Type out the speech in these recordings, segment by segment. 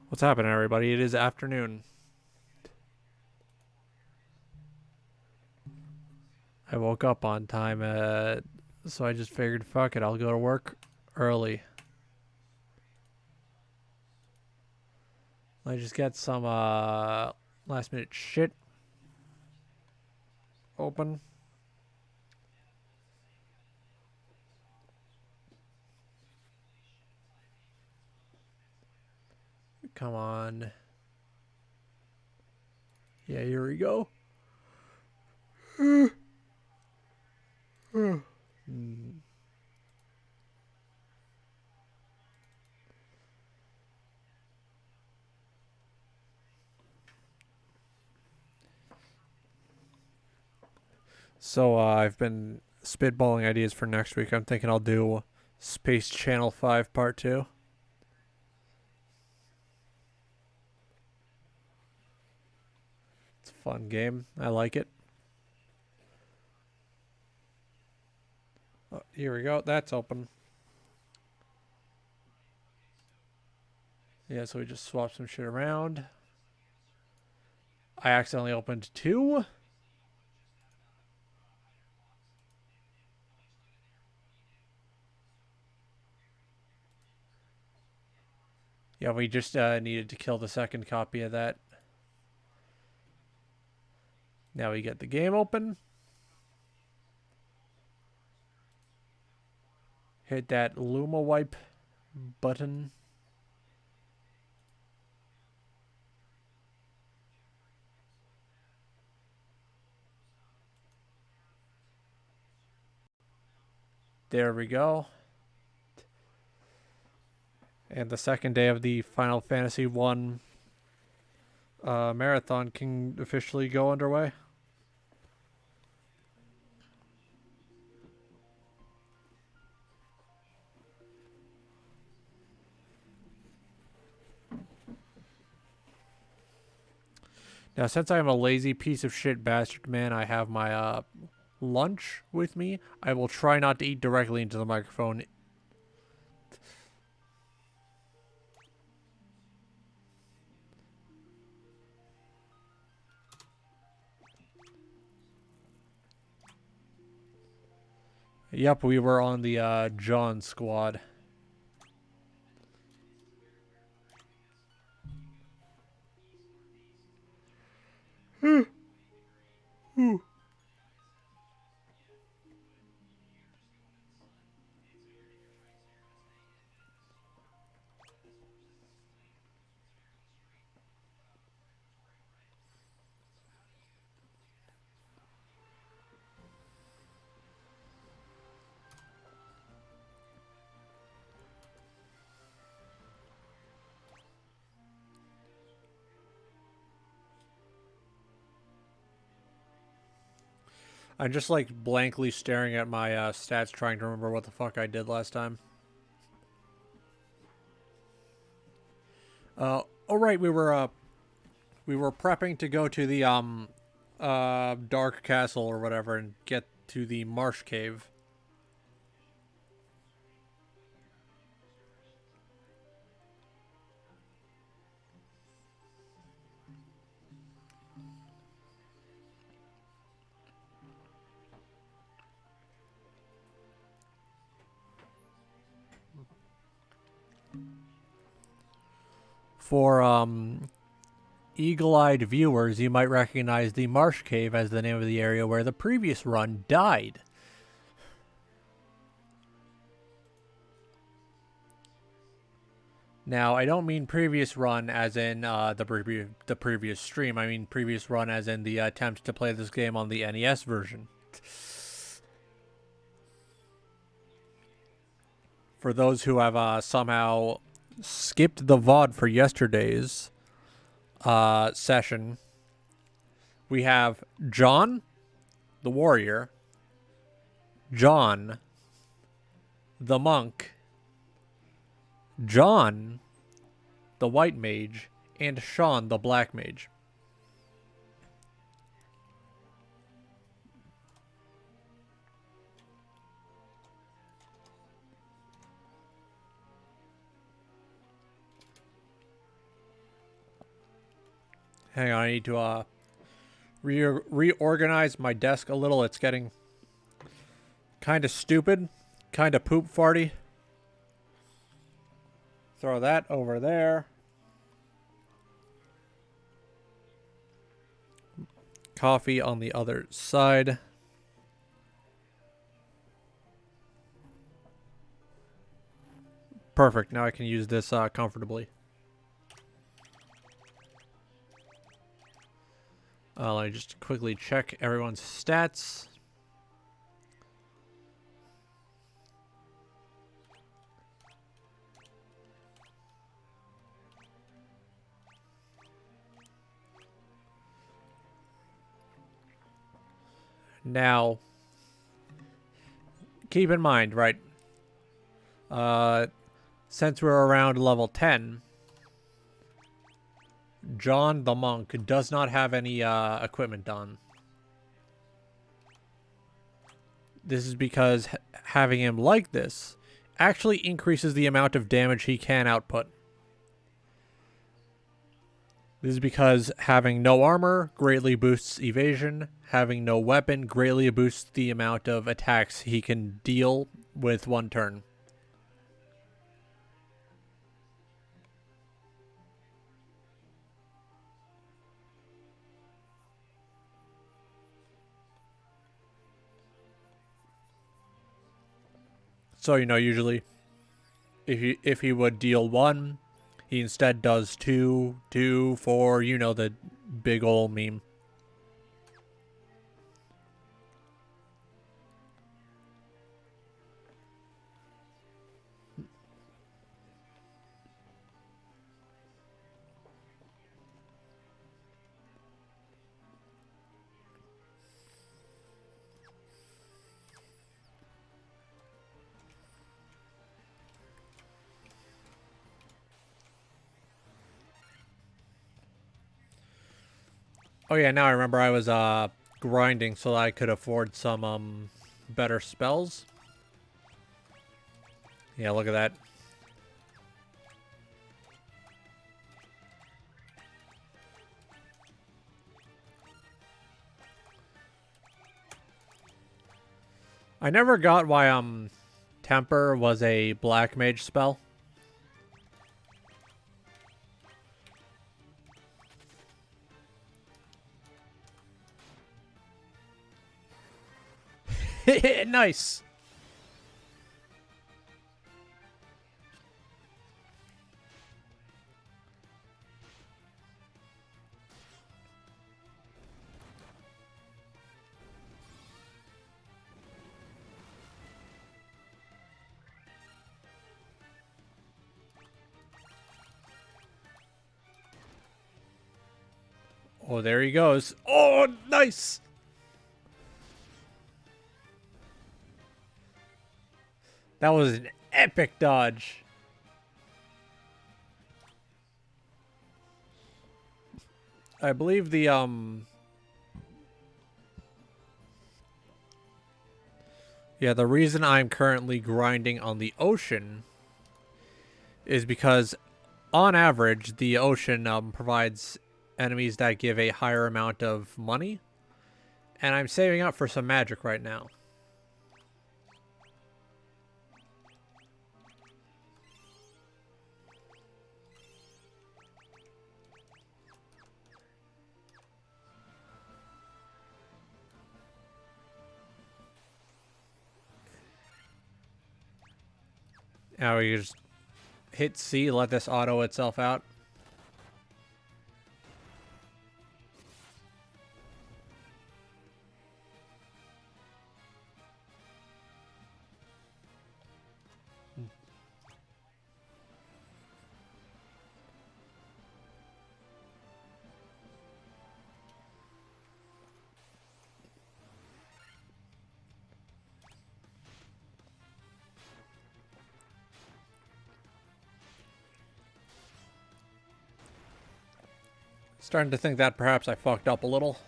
What's happening, everybody? It is afternoon. I woke up on time, so I just figured, fuck it, I'll go to work early. I just get some last minute shit open. Come on. Yeah, here we go. So I've been spitballing ideas for next week. I'm thinking I'll do Space Channel 5 Part 2. It's a fun game. I like it. Oh, here we go. That's open. Yeah, so we just swapped some shit around. I accidentally opened 2. Yeah, we just needed to kill the second copy of that. Now we get the game open. Hit that Luma wipe button. There we go. And the second day of the Final Fantasy 1 marathon can officially go underway. Now, since I'm a lazy piece of shit bastard man, I have my lunch with me. I will try not to eat directly into the microphone. Yep, we were on the John squad. I'm just like blankly staring at my stats, trying to remember what the fuck I did last time. Oh right, we were prepping to go to the dark castle or whatever and get to the marsh cave. For eagle-eyed viewers, you might recognize the marsh cave as the name of the area where the previous run died. Now, I don't mean previous run as in the previous stream. I mean previous run as in the attempt to play this game on the NES version. For those who have somehow skipped the VOD for yesterday's session, we have John, the warrior, John, the monk, John, the white mage, and Sean, the black mage. Hang on, I need to reorganize my desk a little. It's getting kind of stupid, kind of poop farty. Throw that over there. Coffee on the other side. Perfect. Now I can use this comfortably. Let me just quickly check everyone's stats. Now, keep in mind, right? Since we're around level 10, John the monk does not have any equipment on. This is because having him like this actually increases the amount of damage he can output. This is because having no armor greatly boosts evasion. Having no weapon greatly boosts the amount of attacks he can deal with one turn. So, you know, usually if he would deal 1, he instead does 2, 2, 4, you know, the big ol' meme. Oh yeah, now I remember I was grinding so that I could afford some better spells. Yeah, look at that. I never got why Temper was a black mage spell. Nice. Oh, there he goes. Oh, nice. That was an epic dodge. I believe the yeah, the reason I'm currently grinding on the ocean is because on average the ocean provides enemies that give a higher amount of money, and I'm saving up for some magic right now. Now we just hit C, let this auto itself out. Starting to think that perhaps I fucked up a little.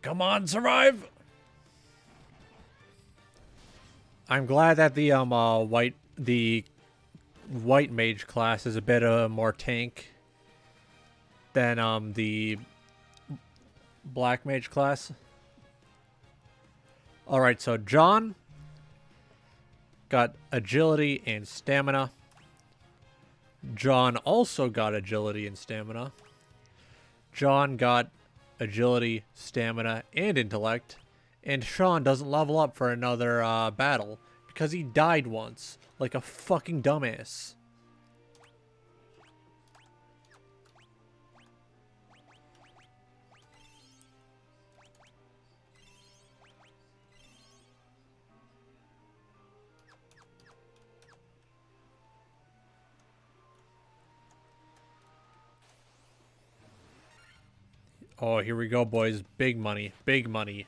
Come on, survive! I'm glad that the white mage class is a bit more tank than the black mage class. All right, so John got agility and stamina. John also got agility and stamina. John got agility, stamina, and intellect. And Sean doesn't level up for another battle because he died once, like a fucking dumbass. Oh, here we go, boys. Big money. Big money.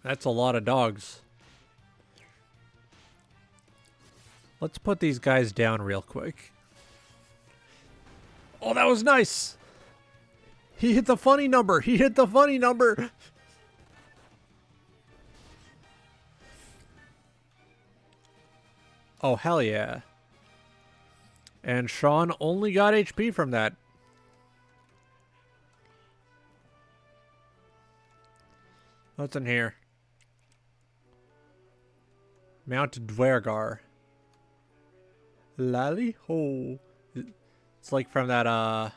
That's a lot of dogs. Let's put these guys down real quick. Oh, that was nice. He hit the funny number. He hit the funny number. Oh, hell yeah. And Sean only got HP from that. What's in here? Mounted Dwergar. Lally ho. It's like from that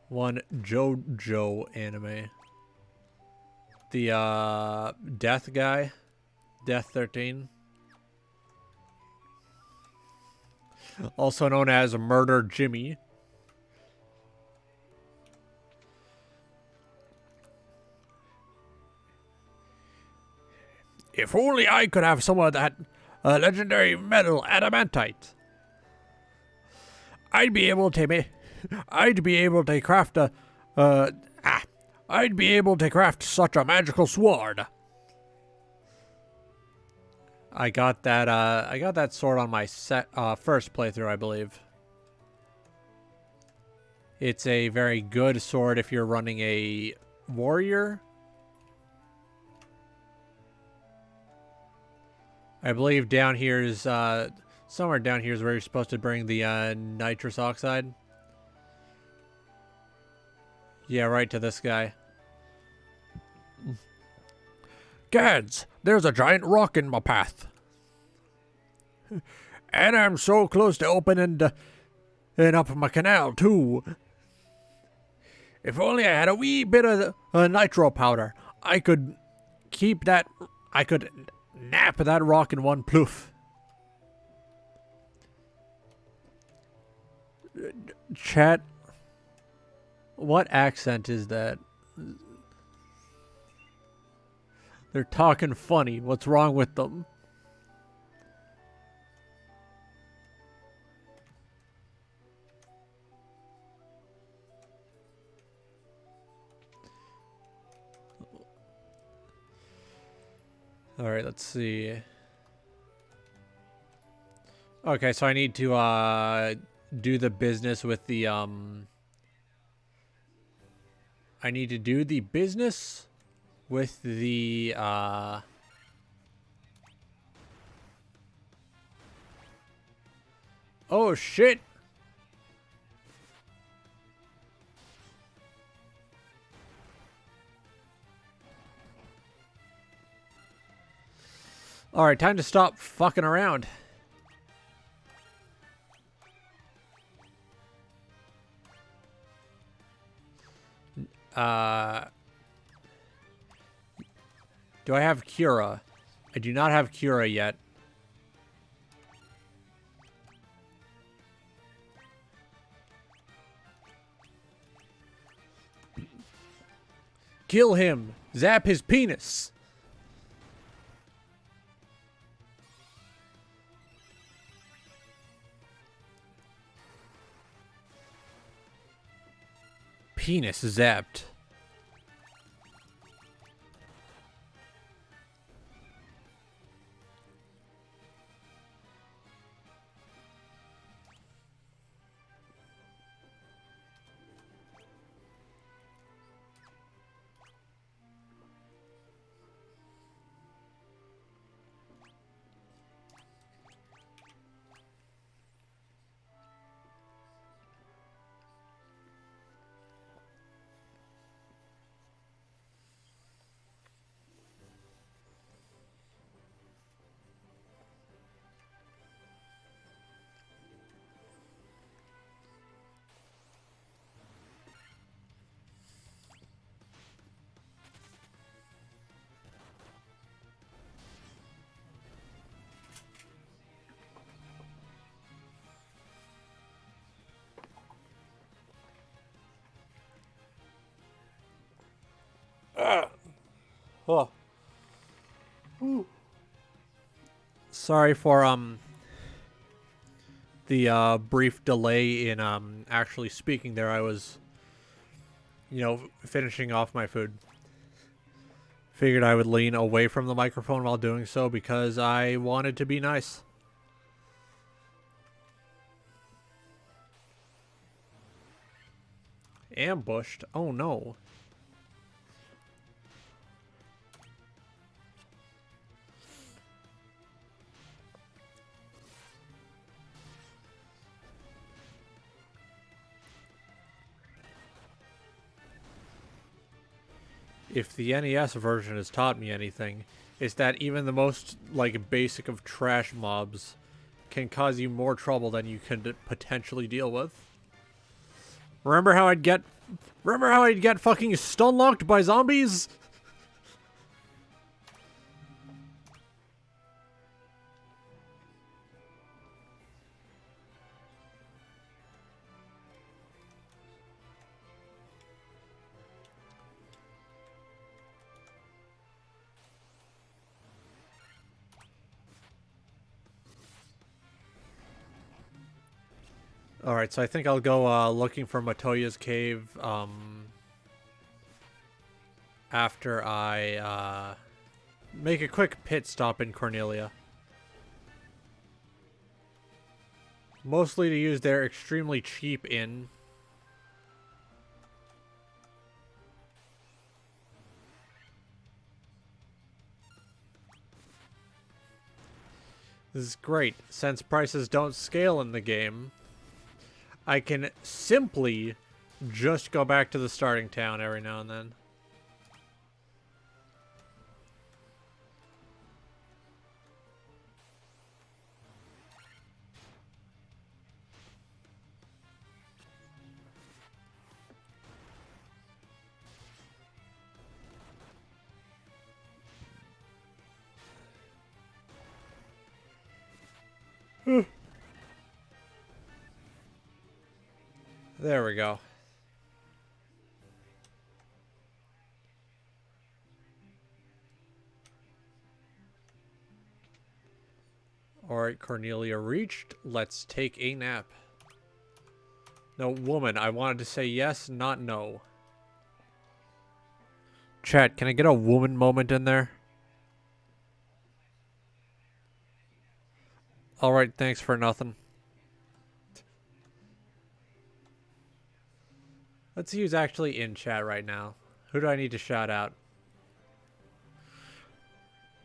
one JoJo anime. The Death guy. Death 13. Also known as Murder Jimmy. If only I could have some of that legendary metal adamantite. I'd be able to craft I'd be able to craft such a magical sword. I got that sword on my first playthrough, I believe. It's a very good sword if you're running a warrior. I believe down here is somewhere down here is where you're supposed to bring the nitrous oxide. Yeah, right to this guy. Gads, there's a giant rock in my path. And I'm so close to opening up my canal, too. If only I had a wee bit of nitro powder, I could nap that rock in one ploof. Chat, what accent is that? They're talking funny. What's wrong with them? All right, let's see. Okay, so I need to do the business with the I need to do the business with the oh shit. All right, time to stop fucking around. Do I have Cura? I do not have Cura yet. Kill him! Zap his penis! Penis zapped. Oh. Ooh. Sorry for the brief delay in actually speaking there. I was, finishing off my food. Figured I would lean away from the microphone while doing so because I wanted to be nice. Ambushed? Oh no. If the NES version has taught me anything, it's that even the most, basic of trash mobs can cause you more trouble than you can potentially deal with. Remember how I'd get fucking stun locked by zombies? Alright, so I think I'll go looking for Matoya's cave after I make a quick pit stop in Cornelia. Mostly to use their extremely cheap inn. This is great. Since prices don't scale in the game, I can simply just go back to the starting town every now and then. There we go. Alright, Cornelia reached. Let's take a nap. No, woman, I wanted to say yes, not no. Chat, can I get a woman moment in there? Alright, thanks for nothing. Let's see who's actually in chat right now. Who do I need to shout out?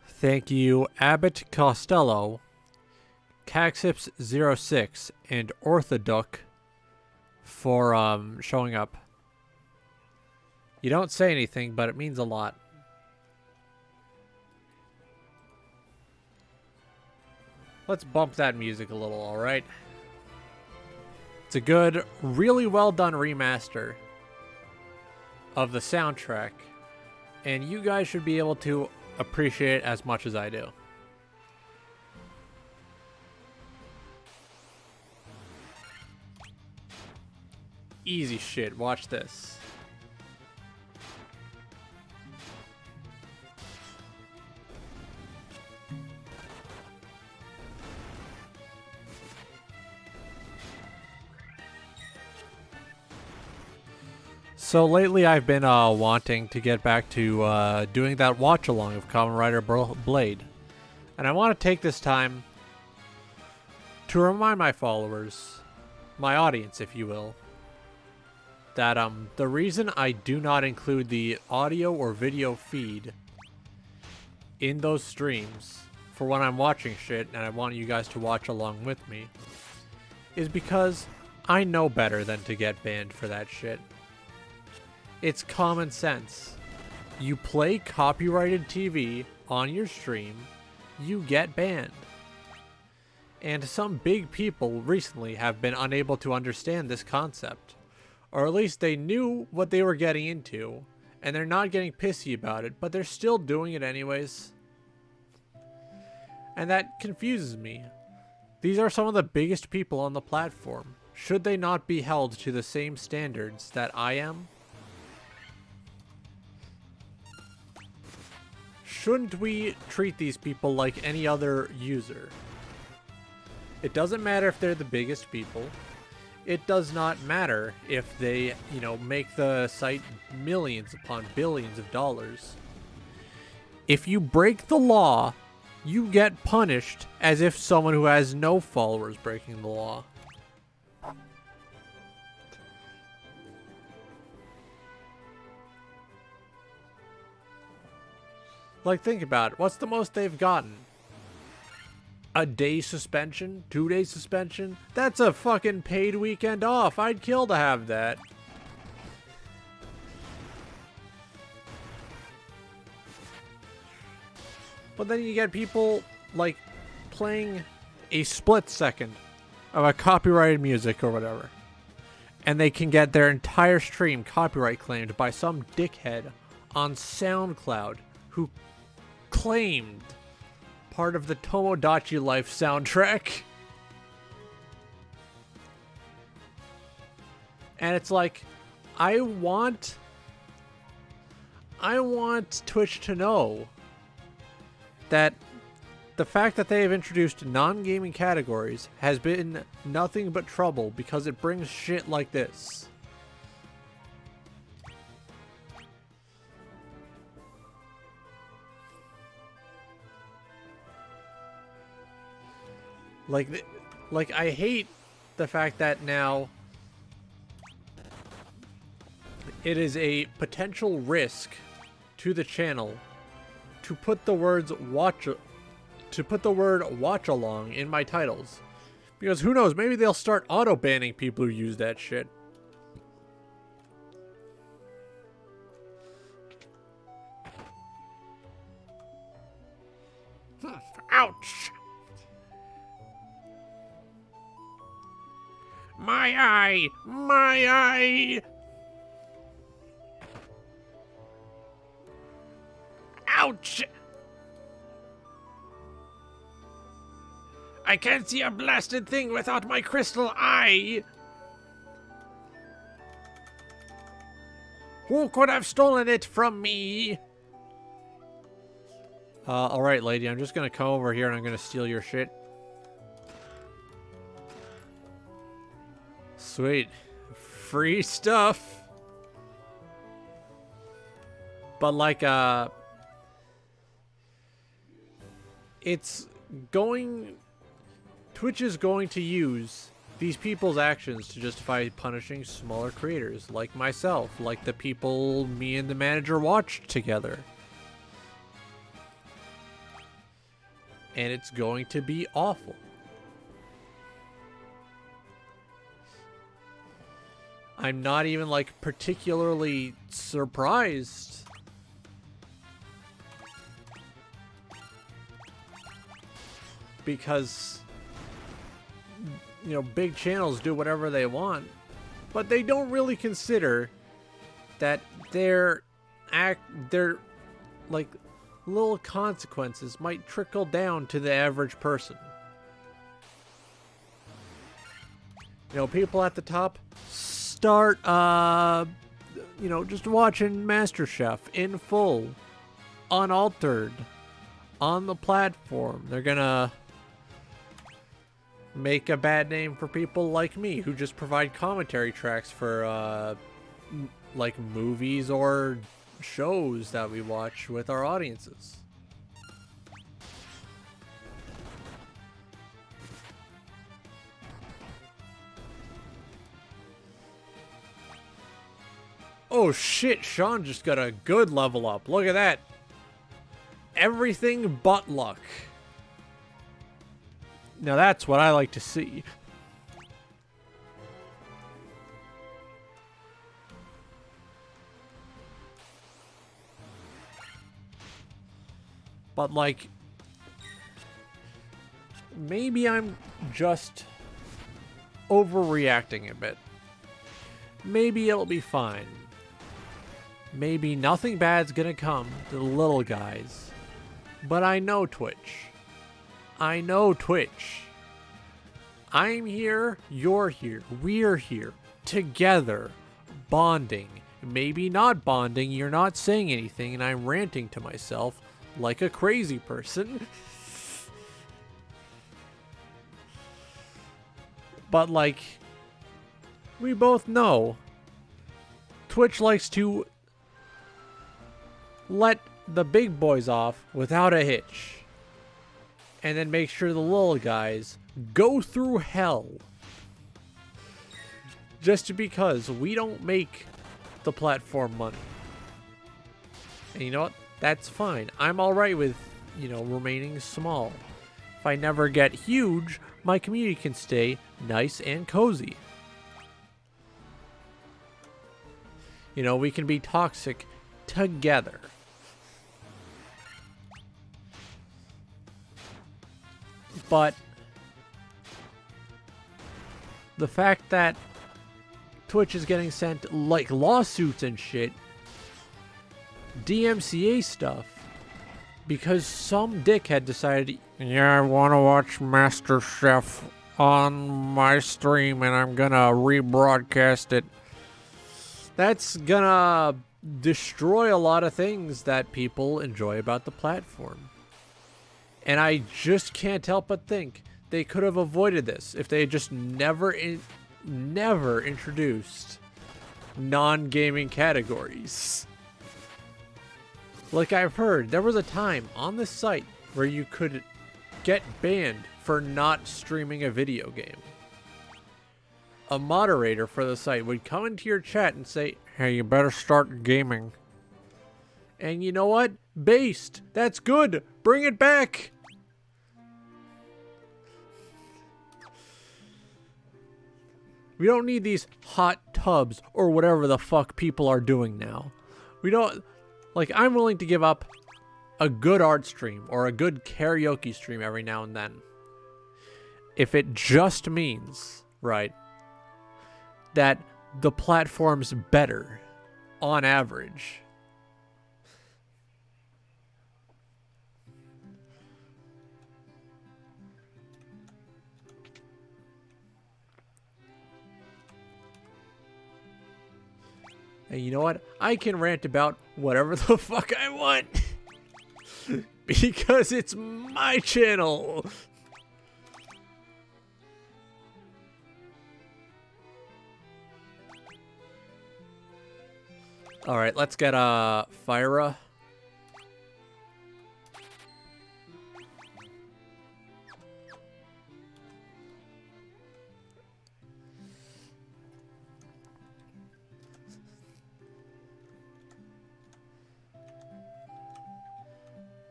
Thank you, Abbott Costello, Caxips06, and Orthoduc for showing up. You don't say anything, but it means a lot. Let's bump that music a little, alright? It's a good, really well done remaster of the soundtrack, and you guys should be able to appreciate it as much as I do. Easy shit, watch this. So lately I've been wanting to get back to doing that watch along of Kamen Rider Blade. And I want to take this time to remind my followers, my audience if you will, that the reason I do not include the audio or video feed in those streams for when I'm watching shit and I want you guys to watch along with me is because I know better than to get banned for that shit. It's common sense. You play copyrighted TV on your stream, you get banned. And some big people recently have been unable to understand this concept. Or at least they knew what they were getting into, and they're not getting pissy about it, but they're still doing it anyways. And that confuses me. These are some of the biggest people on the platform. Should they not be held to the same standards that I am? Shouldn't we treat these people like any other user? It doesn't matter if they're the biggest people. It does not matter if they, make the site millions upon billions of dollars. If you break the law, you get punished as if someone who has no followers breaking the law. Like, think about it. What's the most they've gotten? A day suspension? 2 day suspension? That's a fucking paid weekend off. I'd kill to have that. But then you get people, like, playing a split second of a copyrighted music or whatever. And they can get their entire stream copyright claimed by some dickhead on SoundCloud who claimed part of the Tomodachi Life soundtrack. And it's like, I want Twitch to know that the fact that they have introduced non-gaming categories has been nothing but trouble because it brings shit like this. Like I hate the fact that now it is a potential risk to the channel to put the word watch along in my titles. Because who knows, maybe they'll start auto banning people who use that shit. Ouch. My eye! My eye! Ouch! I can't see a blasted thing without my crystal eye! Who could have stolen it from me? Alright, lady, I'm just gonna come over here and I'm gonna steal your shit. Sweet. Free stuff. But like, Twitch is going to use these people's actions to justify punishing smaller creators like myself, like the people me and the manager watched together. And it's going to be awful. I'm not even, like, particularly surprised. Because, big channels do whatever they want. But they don't really consider that their like, little consequences might trickle down to the average person. People at the top start, just watching MasterChef in full, unaltered, on the platform. They're gonna make a bad name for people like me who just provide commentary tracks for like movies or shows that we watch with our audiences. Oh shit, Sean just got a good level up. Look at that. Everything but luck. Now that's what I like to see. But like, maybe I'm just overreacting a bit. Maybe it'll be fine. Maybe nothing bad's gonna come to the little guys. But I know Twitch. I know Twitch. I'm here, you're here, we're here. Together. Bonding. Maybe not bonding, you're not saying anything, and I'm ranting to myself like a crazy person. But like, we both know Twitch likes to let the big boys off without a hitch. And then make sure the little guys go through hell. Just because we don't make the platform money. And you know what? That's fine. I'm alright with, you know, remaining small. If I never get huge, my community can stay nice and cozy. You know, we can be toxic together. But the fact that Twitch is getting sent like lawsuits and shit, DMCA stuff, because some dickhead decided, yeah, I want to watch MasterChef on my stream and I'm gonna rebroadcast it. That's gonna destroy a lot of things that people enjoy about the platform. And I just can't help but think they could have avoided this if they had just never introduced non-gaming categories. Like I've heard, there was a time on this site where you could get banned for not streaming a video game. A moderator for the site would come into your chat and say, hey, you better start gaming. And you know what? Based. That's good. Bring it back. We don't need these hot tubs or whatever the fuck people are doing now. We don't... Like, I'm willing to give up a good art stream or a good karaoke stream every now and then. If it just means, right, that the platform's better on average. And you know what? I can rant about whatever the fuck I want. Because it's my channel. Alright, let's get Fyra.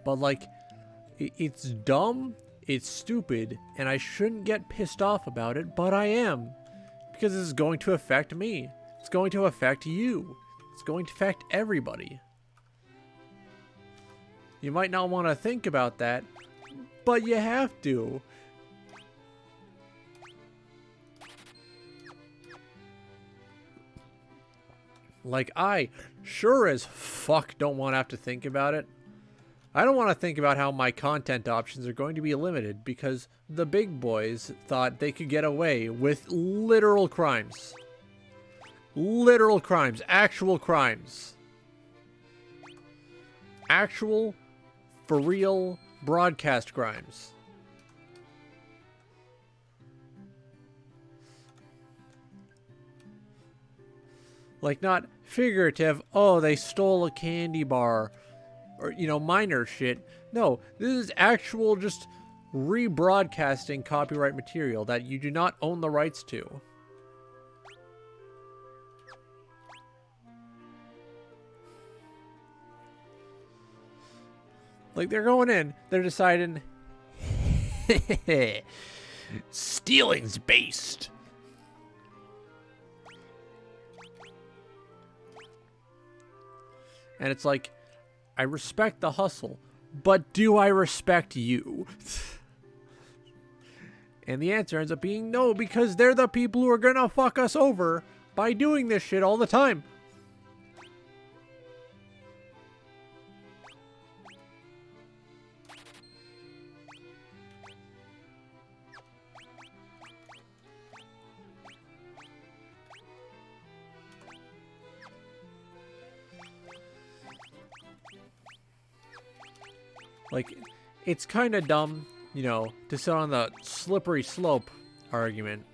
But like, it's dumb, it's stupid, and I shouldn't get pissed off about it, but I am. Because this is going to affect me. It's going to affect you. It's going to affect everybody. You might not want to think about that, but you have to. Like, I sure as fuck don't want to have to think about it. I don't want to think about how my content options are going to be limited because the big boys thought they could get away with literal crimes. Literal crimes. Actual crimes. Actual, for real, broadcast crimes. Like, not figurative, oh, they stole a candy bar, or, you know, minor shit. No, this is actual just rebroadcasting copyright material that you do not own the rights to. Like, they're going in, they're deciding, stealing's based. And it's like, I respect the hustle, but do I respect you? And the answer ends up being no, because they're the people who are gonna fuck us over by doing this shit all the time. Like, it's kind of dumb, you know, to sit on the slippery slope argument.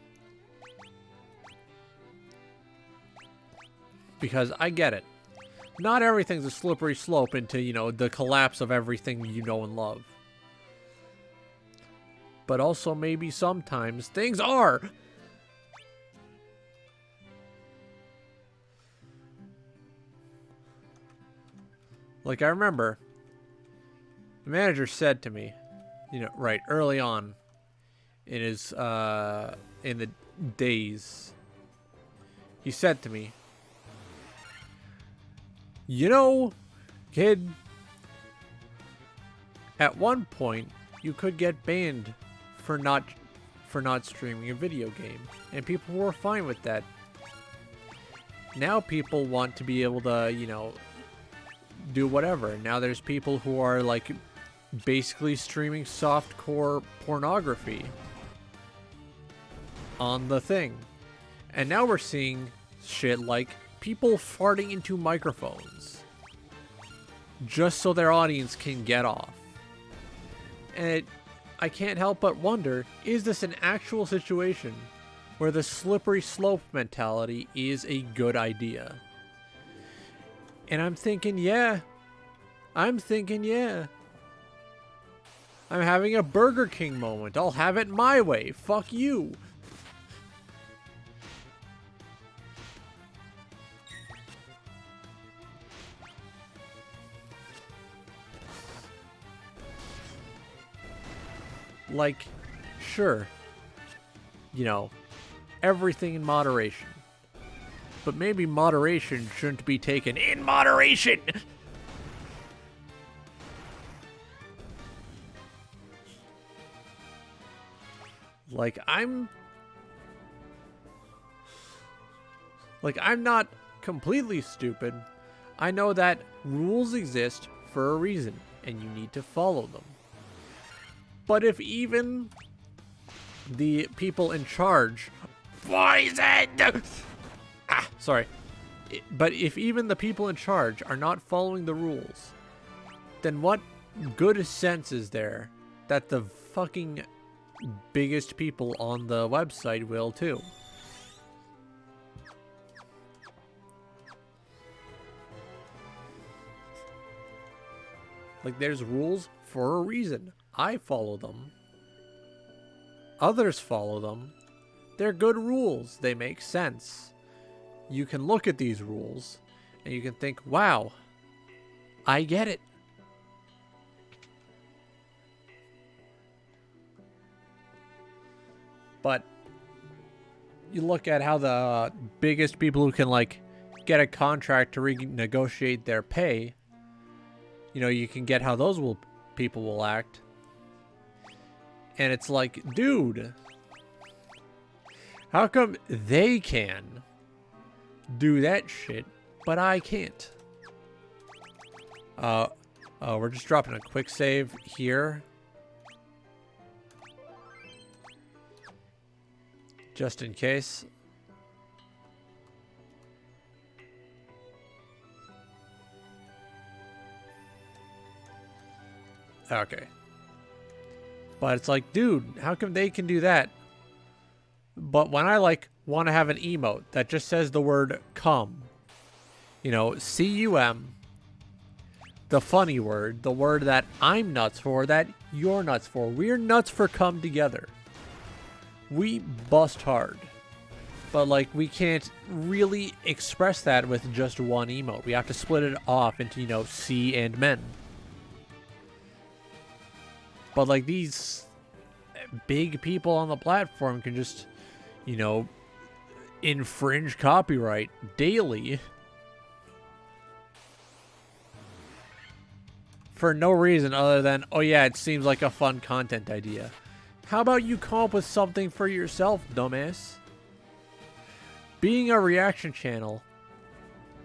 Because I get it. Not everything's a slippery slope into, you know, the collapse of everything you know and love. But also maybe sometimes things are. Like, I remember the manager said to me, you know, right early on in his, in the days, he said to me, you know, kid, at one point you could get banned for not streaming a video game, and people were fine with that. Now people want to be able to, you know, do whatever. Now there's people who are like basically streaming softcore pornography on the thing. And now we're seeing shit like people farting into microphones just so their audience can get off. And I can't help but wonder, is this an actual situation where the slippery slope mentality is a good idea? And I'm thinking, yeah. I'm having a Burger King moment. I'll have it my way. Fuck you. Like, sure, you know, everything in moderation. But maybe moderation shouldn't be taken in moderation! Like, I'm not completely stupid. I know that rules exist for a reason, and you need to follow them. But if even the people in charge... Poison! Sorry. But if even the people in charge are not following the rules, then what good sense is there that the fucking biggest people on the website will too? Like, there's rules for a reason. I follow them. Others follow them. They're good rules. They make sense. You can look at these rules and you can think, wow, I get it. But you look at how the biggest people who can, like, get a contract to renegotiate their pay, you know, you can get how those people will act. And it's like, dude, how come they can do that shit, but I can't? We're just dropping a quick save here. Just in case. Okay. But it's like, dude, how come they can do that? But when I, like, want to have an emote that just says the word come You know, CUM, the funny word, the word that I'm nuts for, that you're nuts for. We're nuts for come together. We bust hard. But, like, we can't really express that with just one emote. We have to split it off into, you know, C and men. But, like, these big people on the platform can just, you know, infringe copyright daily for no reason other than, oh yeah, it seems like a fun content idea. How about you come up with something for yourself, dumbass? Being a reaction channel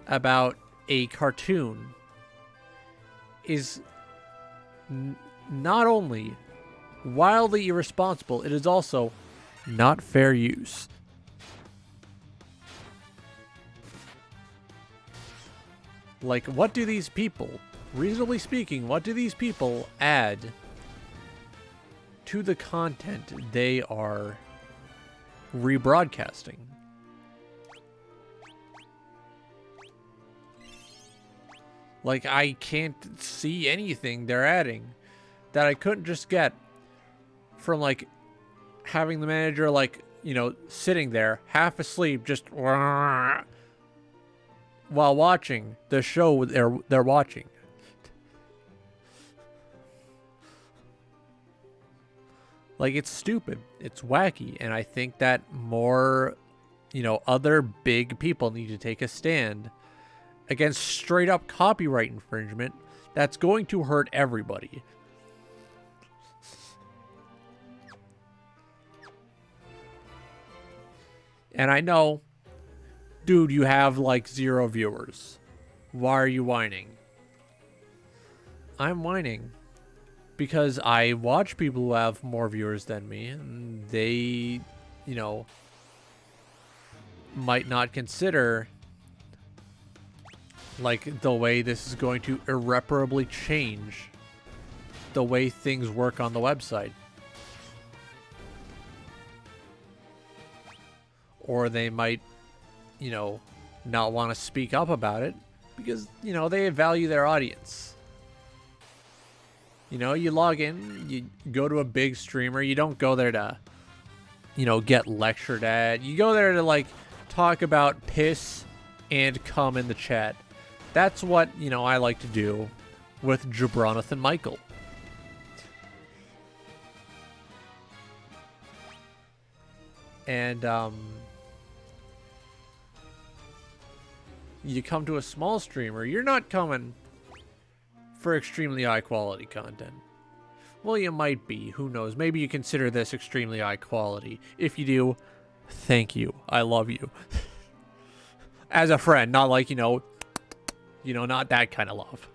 about a cartoon is not only wildly irresponsible, it is also not fair use. Like, what do these people, reasonably speaking, what do these people add to the content they are rebroadcasting? Like, I can't see anything they're adding that I couldn't just get from, like, having the manager, like, you know, sitting there, half asleep, just while watching the show they're watching. Like, it's stupid. It's wacky. And I think that more, you know, other big people need to take a stand against straight up copyright infringement that's going to hurt everybody. And I know, dude, you have like 0 viewers. Why are you whining? I'm whining because I watch people who have more viewers than me, and they, you know, might not consider like the way this is going to irreparably change the way things work on the website. Or they might, you know, not want to speak up about it because, you know, they value their audience. You know, you log in, you go to a big streamer, you don't go there to, you know, get lectured at. You go there to, like, talk about piss and cum in the chat. That's what, you know, I like to do with Jabronathan Michael. And, you come to a small streamer, you're not coming for extremely high quality content. Well, you might be. Who knows? Maybe you consider this extremely high quality. If you do, thank you. I love you. As a friend, not like, you know, not that kind of love.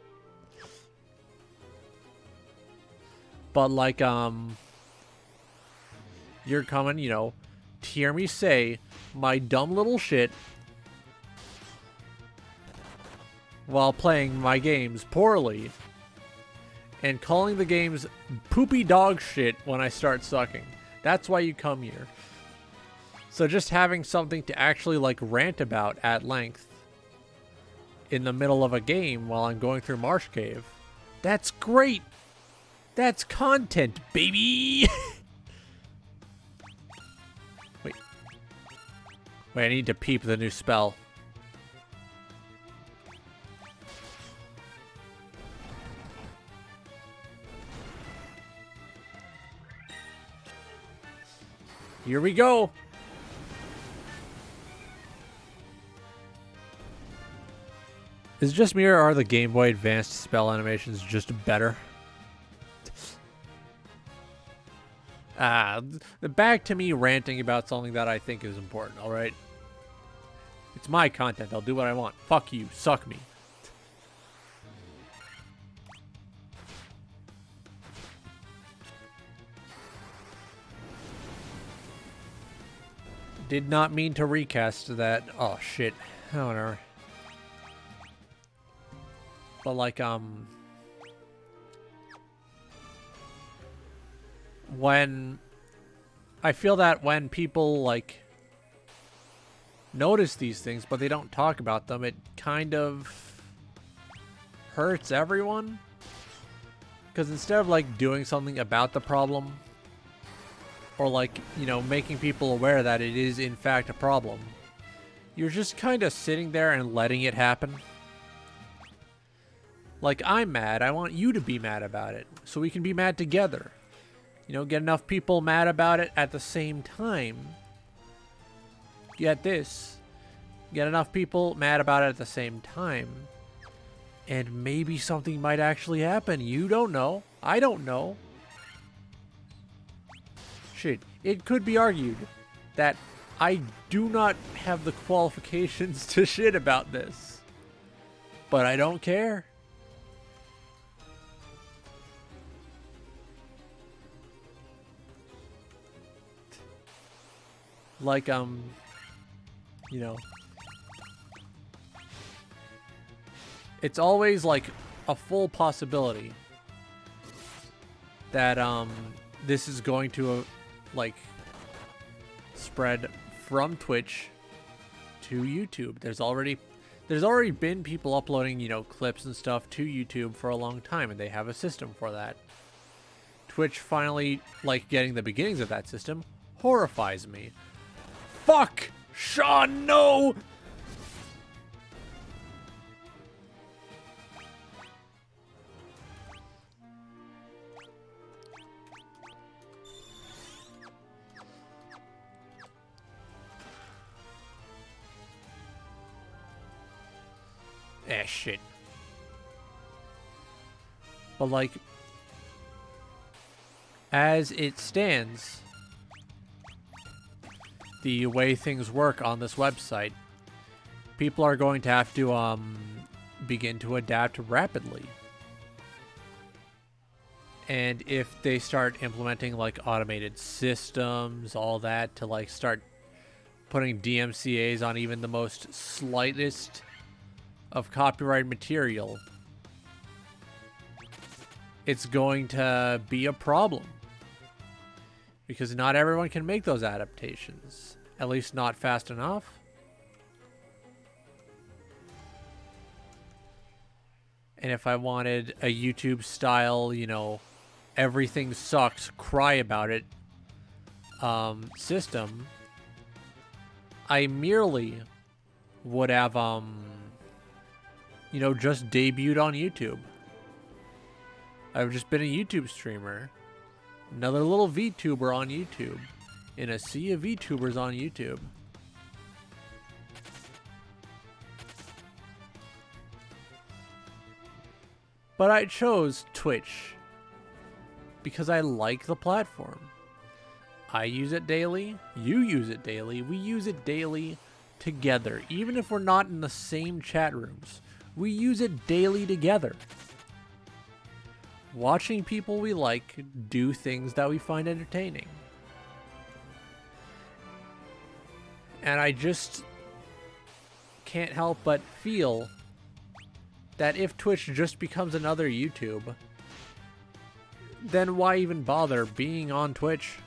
But like, you're coming, you know, to hear me say my dumb little shit while playing my games poorly and calling the games poopy dog shit when I start sucking. That's why you come here. So just having something to actually, like, rant about at length in the middle of a game while I'm going through Marsh Cave, that's great. That's content, baby. Wait, I need to peep the new spell. Here we go. Is it just me, or are the Game Boy Advanced spell animations just better? Back to me ranting about something that I think is important, alright? It's my content. I'll do what I want. Fuck you. Suck me. Did not mean to recast that. Oh, shit. I don't know. But, like, when... I feel that when people, like, notice these things, but they don't talk about them, it kind of hurts everyone. Because instead of like doing something about the problem, or like, you know, making people aware that it is in fact a problem, you're just kind of sitting there and letting it happen. Like, I'm mad, I want you to be mad about it, so we can be mad together. You know, get enough people mad about it at the same time. Get this. Get enough people mad about it at the same time. And maybe something might actually happen. You don't know. I don't know. Shit. It could be argued that I do not have the qualifications to shit about this. But I don't care. Like, you know, it's always like a full possibility that this is going to like spread from Twitch to YouTube. There's already been people uploading, you know, clips and stuff to YouTube for a long time, and they have a system for that. Twitch finally like getting the beginnings of that system horrifies me. Fuck! Sean, no! Shit. But like, as it stands, the way things work on this website, people are going to have to begin to adapt rapidly. And if they start implementing like automated systems, all that, to like start putting DMCAs on even the most slightest of copyright material, it's going to be a problem. Because not everyone can make those adaptations. At least not fast enough. And if I wanted a YouTube style, you know, everything sucks, cry about it system, I merely would have, you know, just debuted on YouTube. I've just been a YouTube streamer. Another little VTuber on YouTube. In a sea of VTubers on YouTube. But I chose Twitch because I like the platform. I use it daily. You use it daily. We use it daily together. Even if we're not in the same chat rooms. We use it daily together. Watching people we like do things that we find entertaining. And I just can't help but feel that if Twitch just becomes another YouTube, then why even bother being on Twitch?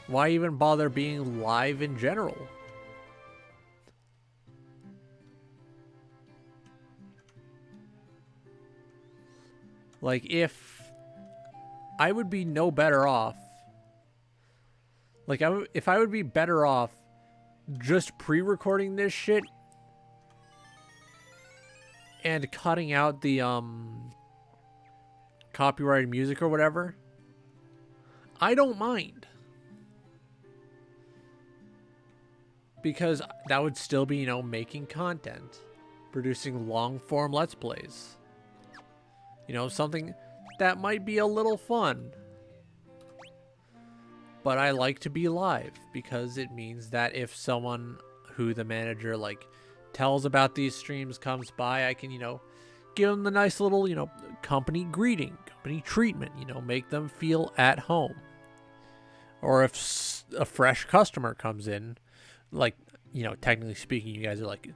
Why even bother being live in general? Like, if I would be no better off, like, if I would be better off just pre-recording this shit and cutting out the copyrighted music or whatever, I don't mind. Because that would still be, you know, making content, producing long-form Let's Plays. You know, something that might be a little fun. But I like to be live because it means that if someone who the manager, like, tells about these streams comes by, I can, you know, give them the nice little, you know, company greeting, company treatment, you know, make them feel at home. Or if a fresh customer comes in, like, you know, technically speaking, you guys are like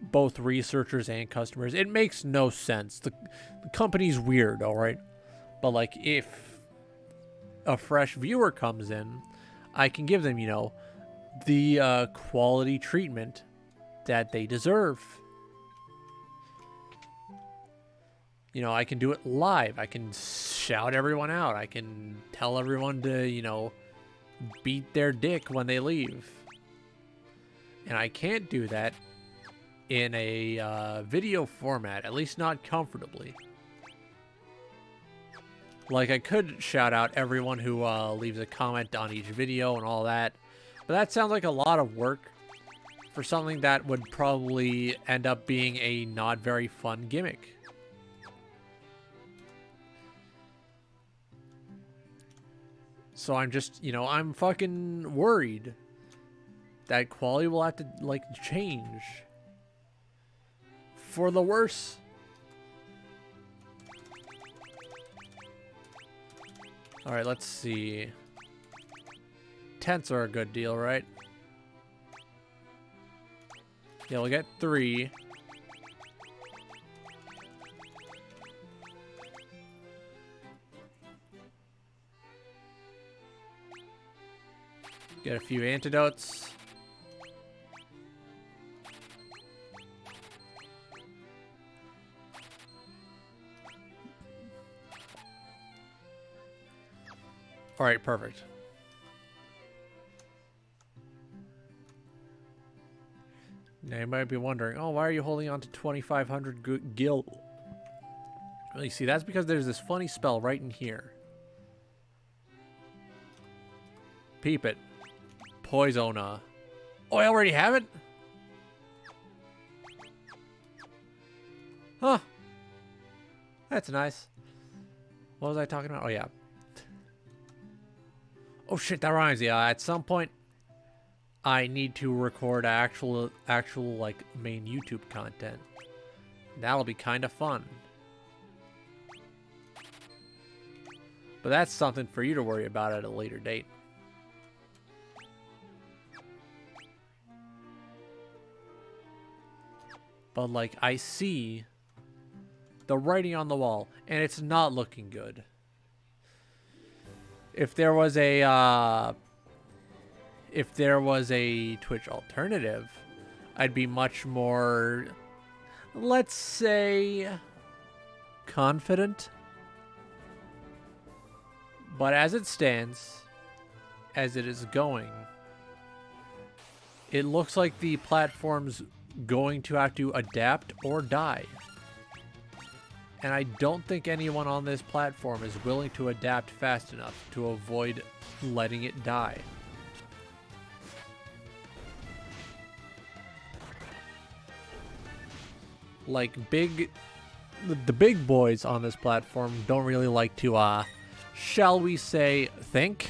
both researchers and customers. It makes no sense. The company's weird, all right? But like, if a fresh viewer comes in, I can give them, you know, the quality treatment that they deserve. You know, I can do it live. I can shout everyone out. I can tell everyone to, you know, beat their dick when they leave. And I can't do that in a video format, at least not comfortably. Like, I could shout out everyone who leaves a comment on each video and all that, but that sounds like a lot of work for something that would probably end up being a not very fun gimmick. So I'm just, you know, I'm fucking worried that quality will have to, like, change for the worse. All right, let's see. Tents are a good deal, right? Yeah, we'll get 3. Get a few antidotes. All right, perfect. Now you might be wondering, oh, why are you holding on to 2,500 gil? Well, you see, that's because there's this funny spell right in here. Peep it. Poisona. Oh, I already have it? Huh. That's nice. What was I talking about? Oh, yeah. Oh, shit, that reminds me. At some point, I need to record actual like, main YouTube content. That'll be kind of fun. But that's something for you to worry about at a later date. But, like, I see the writing on the wall, and it's not looking good. If there was a Twitch alternative, I'd be much more, let's say, confident. But as it stands, as it is going, it looks like the platform's going to have to adapt or die. And I don't think anyone on this platform is willing to adapt fast enough to avoid letting it die. Like, the big boys on this platform don't really like to, shall we say, think.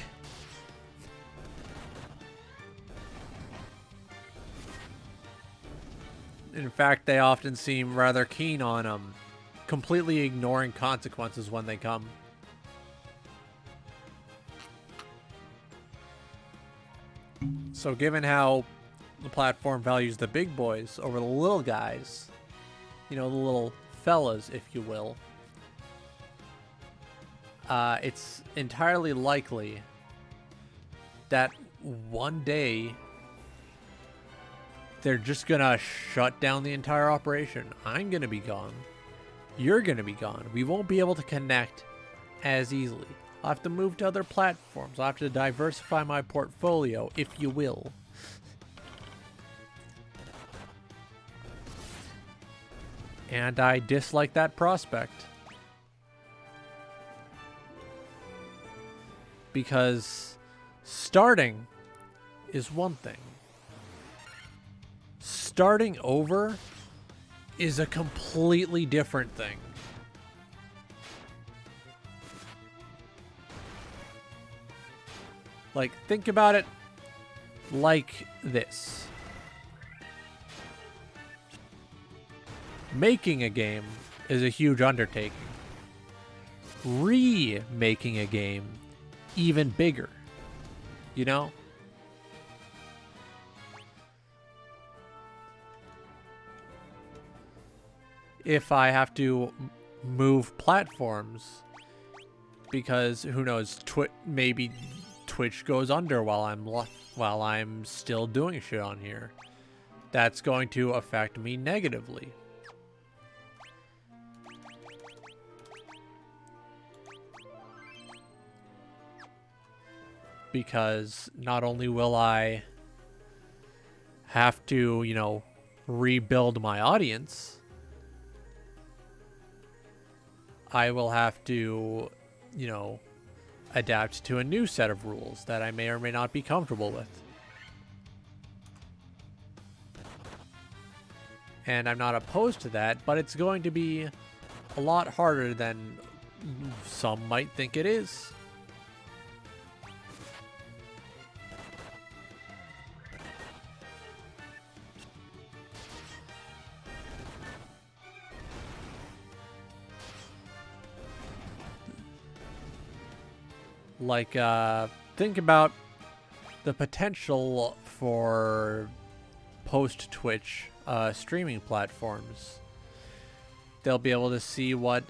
In fact, they often seem rather keen on, completely ignoring consequences when they come. So given how the platform values the big boys over the little guys, you know, the little fellas, if you will, it's entirely likely that one day they're just gonna shut down the entire operation. I'm gonna be gone. You're gonna be gone. We won't be able to connect as easily. I'll have to move to other platforms. I'll have to diversify my portfolio, if you will. And I dislike that prospect. Because starting is one thing. Starting over is a completely different thing. Like, think about it like this. Making a game is a huge undertaking. Remaking a game, even bigger. You know? If I have to move platforms, because who knows, maybe Twitch goes under while while I'm still doing shit on here. That's going to affect me negatively. Because not only will I have to, you know, rebuild my audience, I will have to, you know, adapt to a new set of rules that I may or may not be comfortable with. And I'm not opposed to that, but it's going to be a lot harder than some might think it is. Like, think about the potential for post-Twitch streaming platforms. They'll be able to see what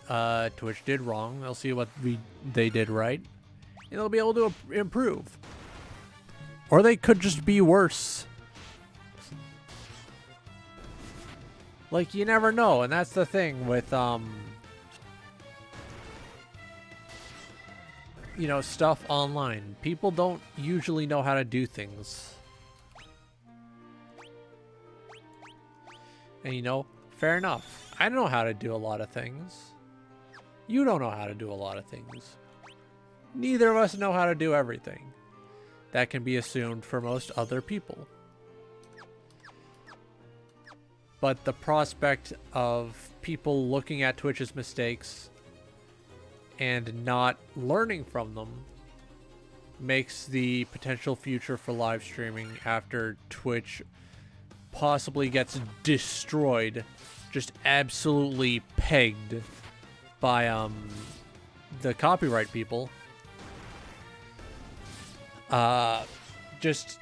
Twitch did wrong. They'll see what they did right. And they'll be able to improve. Or they could just be worse. Like, you never know. And that's the thing with, you know, stuff online. People don't usually know how to do things. And, you know, fair enough. I don't know how to do a lot of things. You don't know how to do a lot of things. Neither of us know how to do everything. That can be assumed for most other people. But the prospect of people looking at Twitch's mistakes and not learning from them makes the potential future for live streaming after Twitch possibly gets destroyed, just absolutely pegged by the copyright people. Just,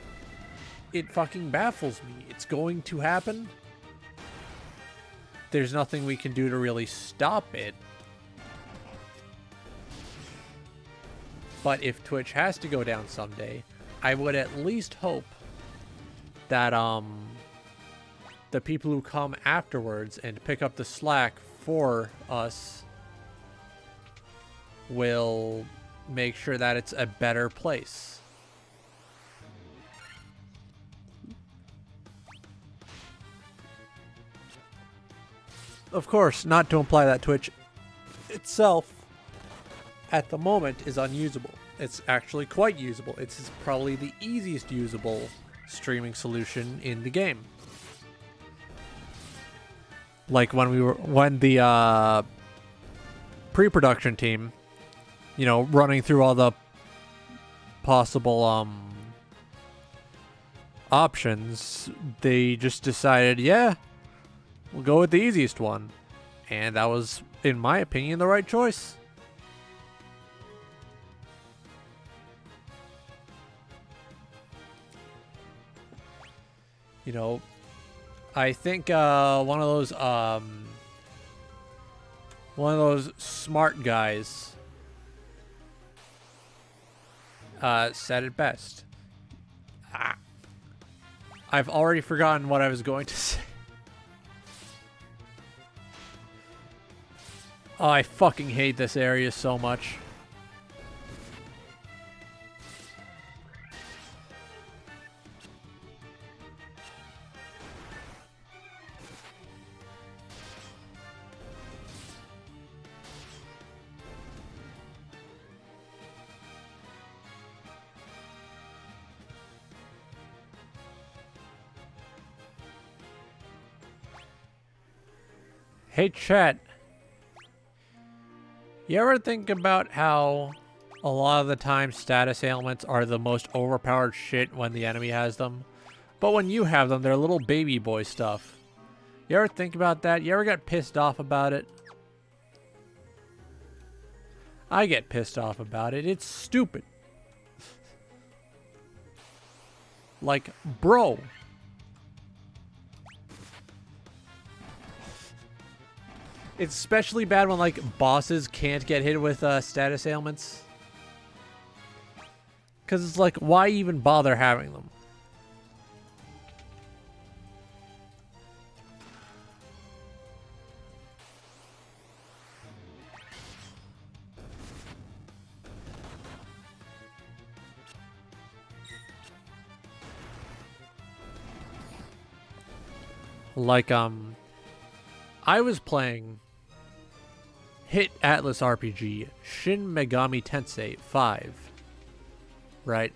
it fucking baffles me. It's going to happen. There's nothing we can do to really stop it. But if Twitch has to go down someday, I would at least hope that the people who come afterwards and pick up the slack for us will make sure that it's a better place. Of course, not to imply that Twitch itself at the moment is unusable. It's actually quite usable. It's probably the easiest usable streaming solution in the game. Like when the pre-production team, you know, running through all the possible options, they just decided, yeah, we'll go with the easiest one. And that was, in my opinion, the right choice. You know, I think one of those smart guys said it best. I've already forgotten what I was going to say. Oh, I fucking hate this area so much. Hey chat, you ever think about how a lot of the time status ailments are the most overpowered shit when the enemy has them, but when you have them, they're little baby boy stuff? You ever think about that? You ever get pissed off about it? I get pissed off about it. It's stupid. Like, bro. It's especially bad when, like, bosses can't get hit with status ailments. Because it's like, why even bother having them? Like, I was playing Hit Atlas RPG Shin Megami Tensei 5, right?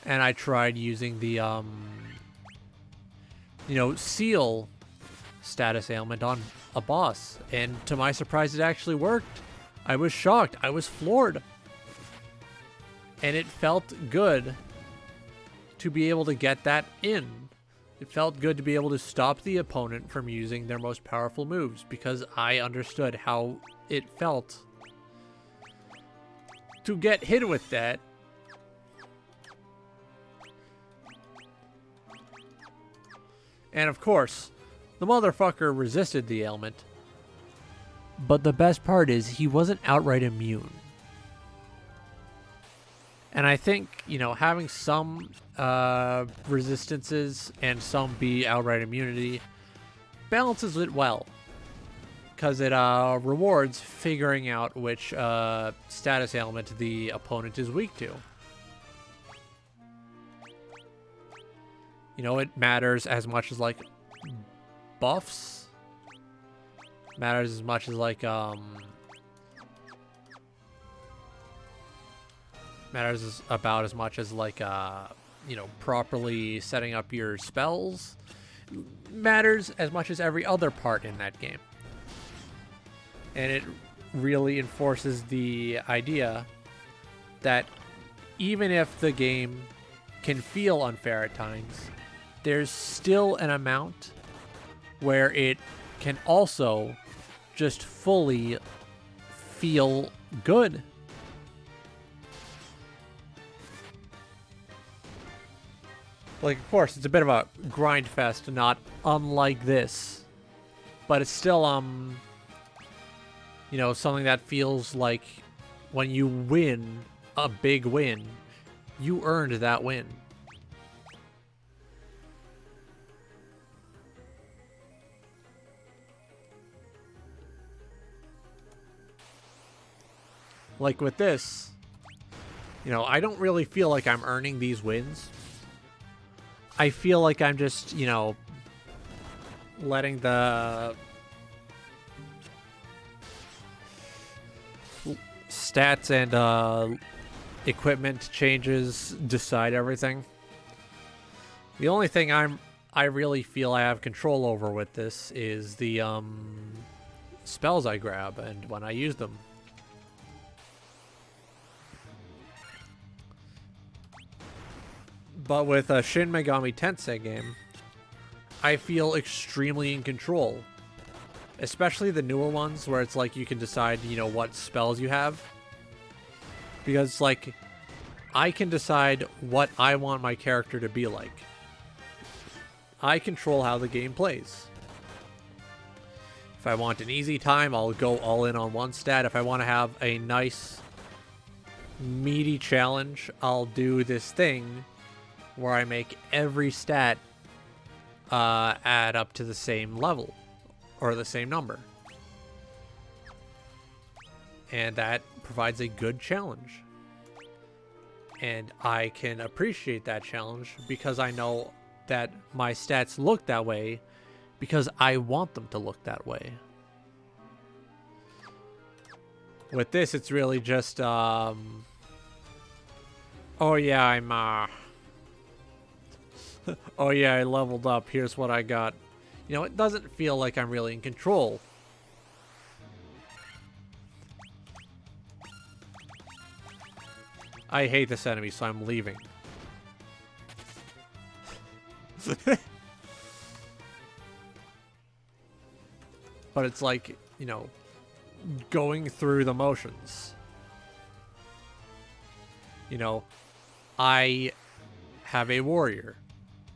And I tried using the, seal status ailment on a boss. And to my surprise, it actually worked. I was shocked. I was floored. And it felt good to be able to get that in. It felt good to be able to stop the opponent from using their most powerful moves because I understood how it felt to get hit with that. And of course, the motherfucker resisted the ailment. But the best part is he wasn't outright immune. And I think, having some resistances and some be outright immunity balances it well. Because it rewards figuring out which status ailment the opponent is weak to. It matters as much as, like, buffs. Matters as much as, like, matters about as much as, like, properly setting up your spells. Matters as much as every other part in that game. And it really enforces the idea that even if the game can feel unfair at times, there's still an amount where it can also just fully feel good. Like, of course, it's a bit of a grind fest, not unlike this. But it's still, something that feels like when you win a big win, you earned that win. Like with this, I don't really feel like I'm earning these wins. I feel like I'm just, letting the stats and equipment changes decide everything. The only thing I really feel I have control over with this is the spells I grab and when I use them. But with a Shin Megami Tensei game, I feel extremely in control. Especially the newer ones where it's like you can decide, what spells you have. Because, like, I can decide what I want my character to be like. I control how the game plays. If I want an easy time, I'll go all in on one stat. If I want to have a nice, meaty challenge, I'll do this thing where I make every stat add up to the same level or the same number. And that provides a good challenge. And I can appreciate that challenge because I know that my stats look that way because I want them to look that way. With this, it's really just, oh yeah, I'm, oh yeah, I leveled up. Here's what I got. It doesn't feel like I'm really in control. I hate this enemy, so I'm leaving. But it's like, going through the motions. I have a warrior.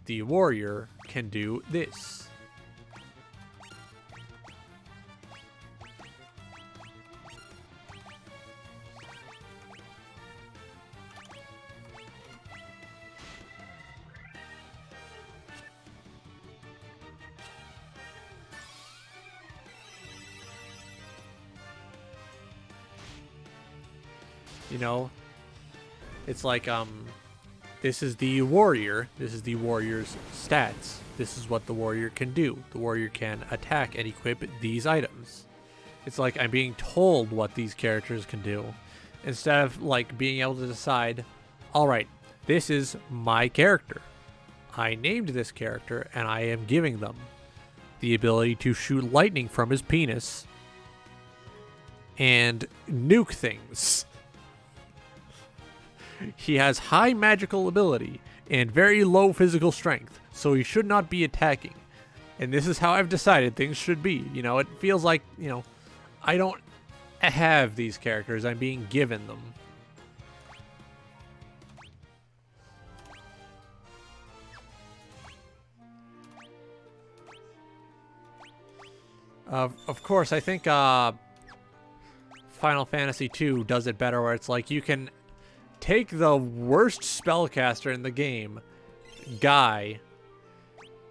The warrior can do this. It's like, this is the warrior. This is the warrior's stats. This is what the warrior can do. The warrior can attack and equip these items. It's like I'm being told what these characters can do, instead of like being able to decide, all right, this is my character. I named this character and I am giving them the ability to shoot lightning from his penis and nuke things. He has high magical ability and very low physical strength, so he should not be attacking. And this is how I've decided things should be. You know, it feels like, you know, I don't have these characters, I'm being given them. Of course, I think Final Fantasy II does it better, where it's like you can take the worst spellcaster in the game, Guy,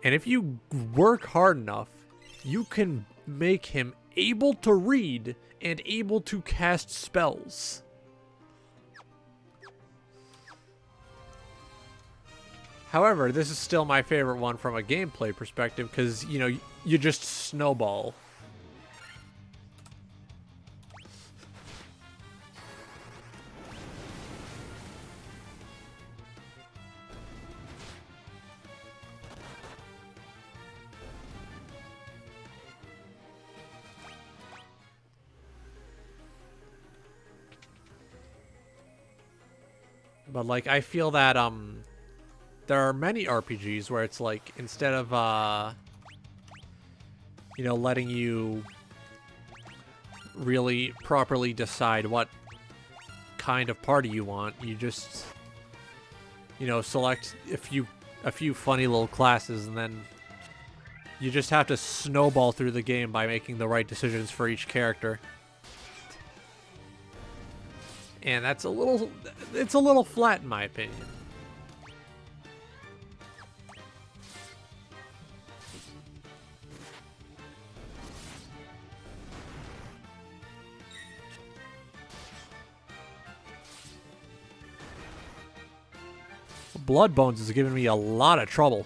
and if you work hard enough, you can make him able to read and able to cast spells. However, this is still my favorite one from a gameplay perspective because, you know, you just snowball. But, like, I feel that, there are many RPGs where it's like, instead of, you know, letting you really properly decide what kind of party you want, you just, you know, select a few funny little classes, and then you just have to snowball through the game by making the right decisions for each character. And that's it's a little flat in my opinion. Bloodbones is giving me a lot of trouble.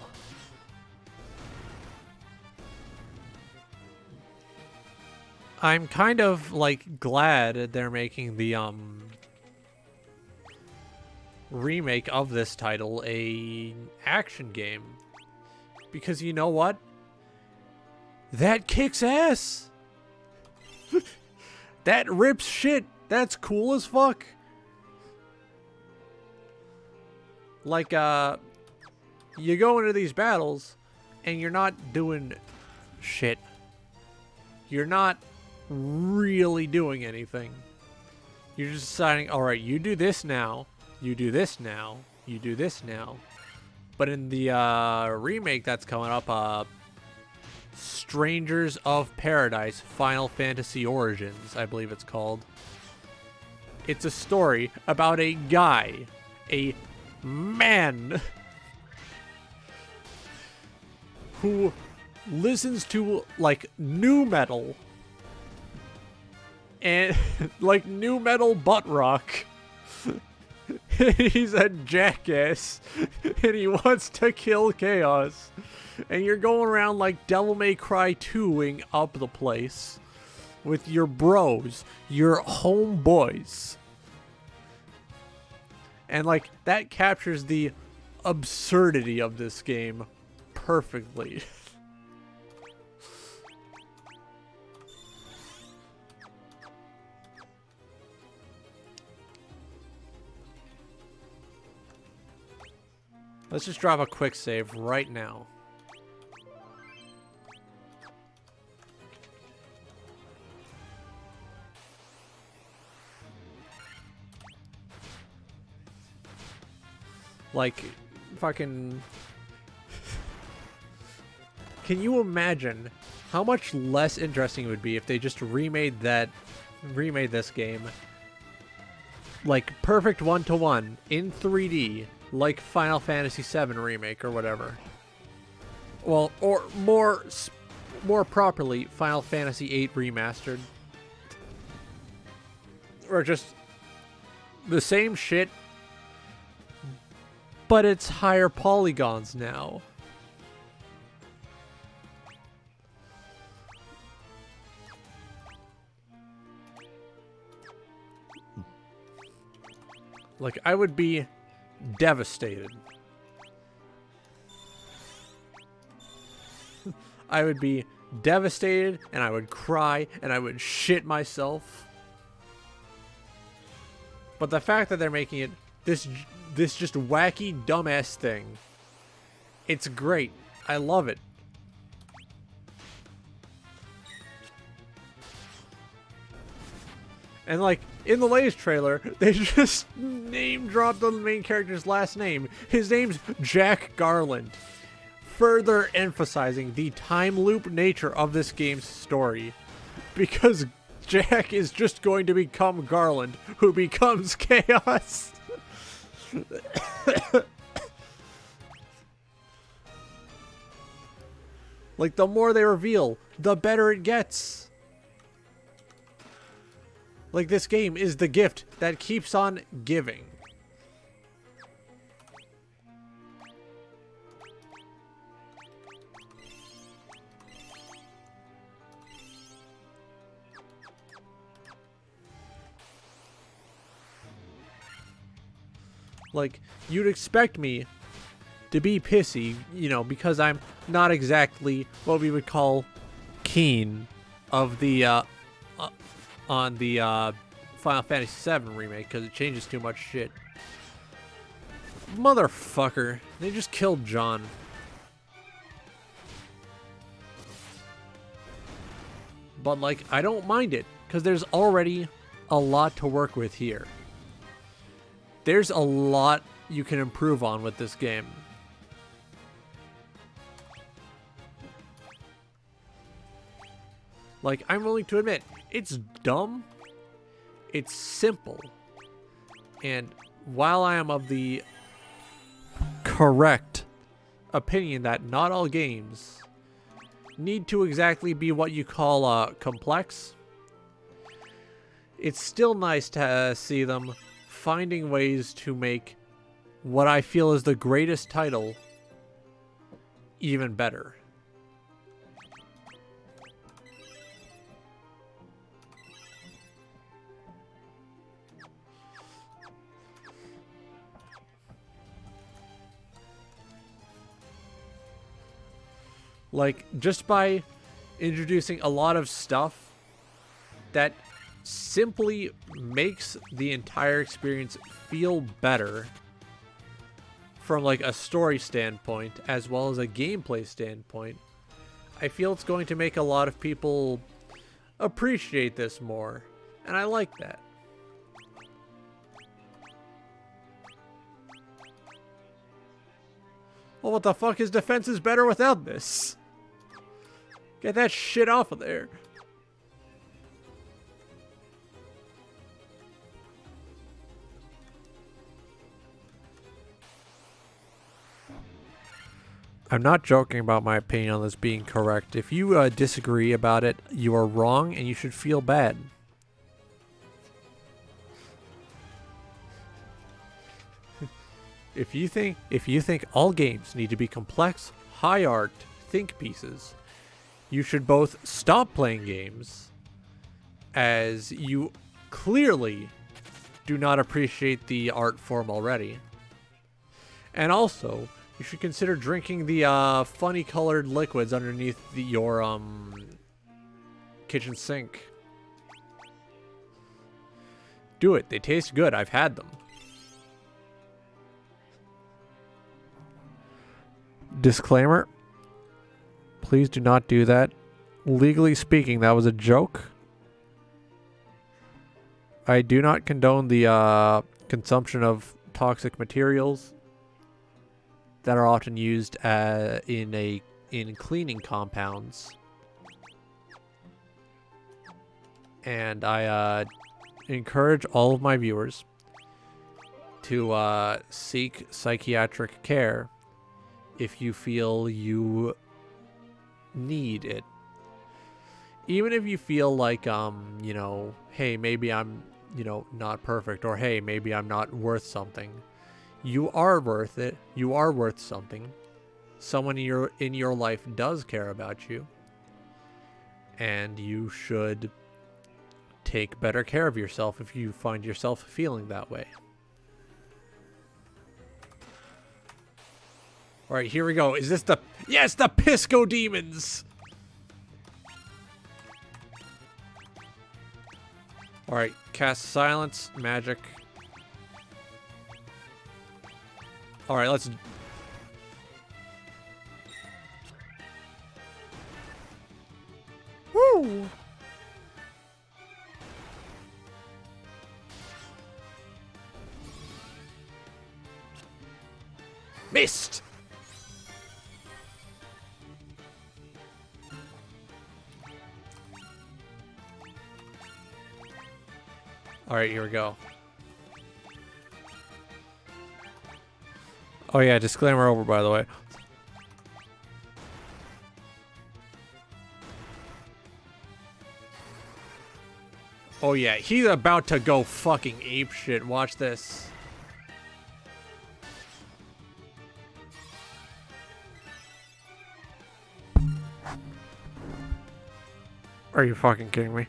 I'm kind of like glad they're making the remake of this title a action game, because you know what? That kicks ass. That rips shit. That's cool as fuck. Like, you go into these battles and you're not doing shit. You're not really doing anything. You're just deciding, all right, you do this now, you do this now, you do this now. But in the remake that's coming up, Strangers of Paradise Final Fantasy Origins, I believe it's called. It's a story about a guy, a man, who listens to, like, nu metal. And, like, nu metal butt rock. He's a jackass. And he wants to kill Chaos. And you're going around like Devil May Cry 2-ing up the place. With your bros. Your homeboys. And, like, that captures the absurdity of this game perfectly. Let's just drop a quick save right now. Like, fucking... Can you imagine how much less interesting it would be if they just remade this game, like, perfect one-to-one in 3D, like Final Fantasy VII Remake or whatever. Well, or more properly, Final Fantasy VIII Remastered. Or just the same shit, but it's higher polygons now. Like, I would be devastated. I would be devastated, and I would cry, and I would shit myself. But the fact that they're making it this just wacky, dumbass thing, it's great. I love it. And like, in the latest trailer, they just name dropped the main character's last name. His name's Jack Garland. Further emphasizing the time loop nature of this game's story. Because Jack is just going to become Garland, who becomes Chaos. Like, the more they reveal, the better it gets. Like, this game is the gift that keeps on giving. Like, you'd expect me to be pissy, you know, because I'm not exactly what we would call keen of the, on the, Final Fantasy VII remake, because it changes too much shit. Motherfucker. They just killed John. But, like, I don't mind it, because there's already a lot to work with here. There's a lot you can improve on with this game. Like, I'm willing to admit, it's dumb, it's simple, and while I am of the correct opinion that not all games need to exactly be what you call complex, it's still nice to see them finding ways to make what I feel is the greatest title even better. Like, just by introducing a lot of stuff that simply makes the entire experience feel better from like a story standpoint as well as a gameplay standpoint, I feel it's going to make a lot of people appreciate this more, and I like that. Well, what the fuck? His defense is better without this. Get that shit off of there. I'm not joking about my opinion on this being correct. If you disagree about it, you are wrong and you should feel bad. If you think all games need to be complex, high art think pieces, you should both stop playing games, as you clearly do not appreciate the art form already, and also you should consider drinking the funny colored liquids underneath your kitchen sink. Do it. They taste good. I've had them. Disclaimer. Please do not do that. Legally speaking, that was a joke. I do not condone the consumption of toxic materials that are often used in cleaning compounds. And I encourage all of my viewers to seek psychiatric care if you feel you need it. Even if you feel like, you know, hey, maybe I'm, you know, not perfect, or hey, maybe I'm not worth something. You are worth it. You are worth something. Someone in your life does care about you. And you should take better care of yourself if you find yourself feeling that way. Alright, here we go. Is this the... Yes, the Pisco Demons! Alright, cast Silence, Magic. Alright, let's... Woo! Missed! Alright, here we go. Oh yeah, disclaimer over, by the way. Oh yeah, he's about to go fucking apeshit. Watch this. Are you fucking kidding me?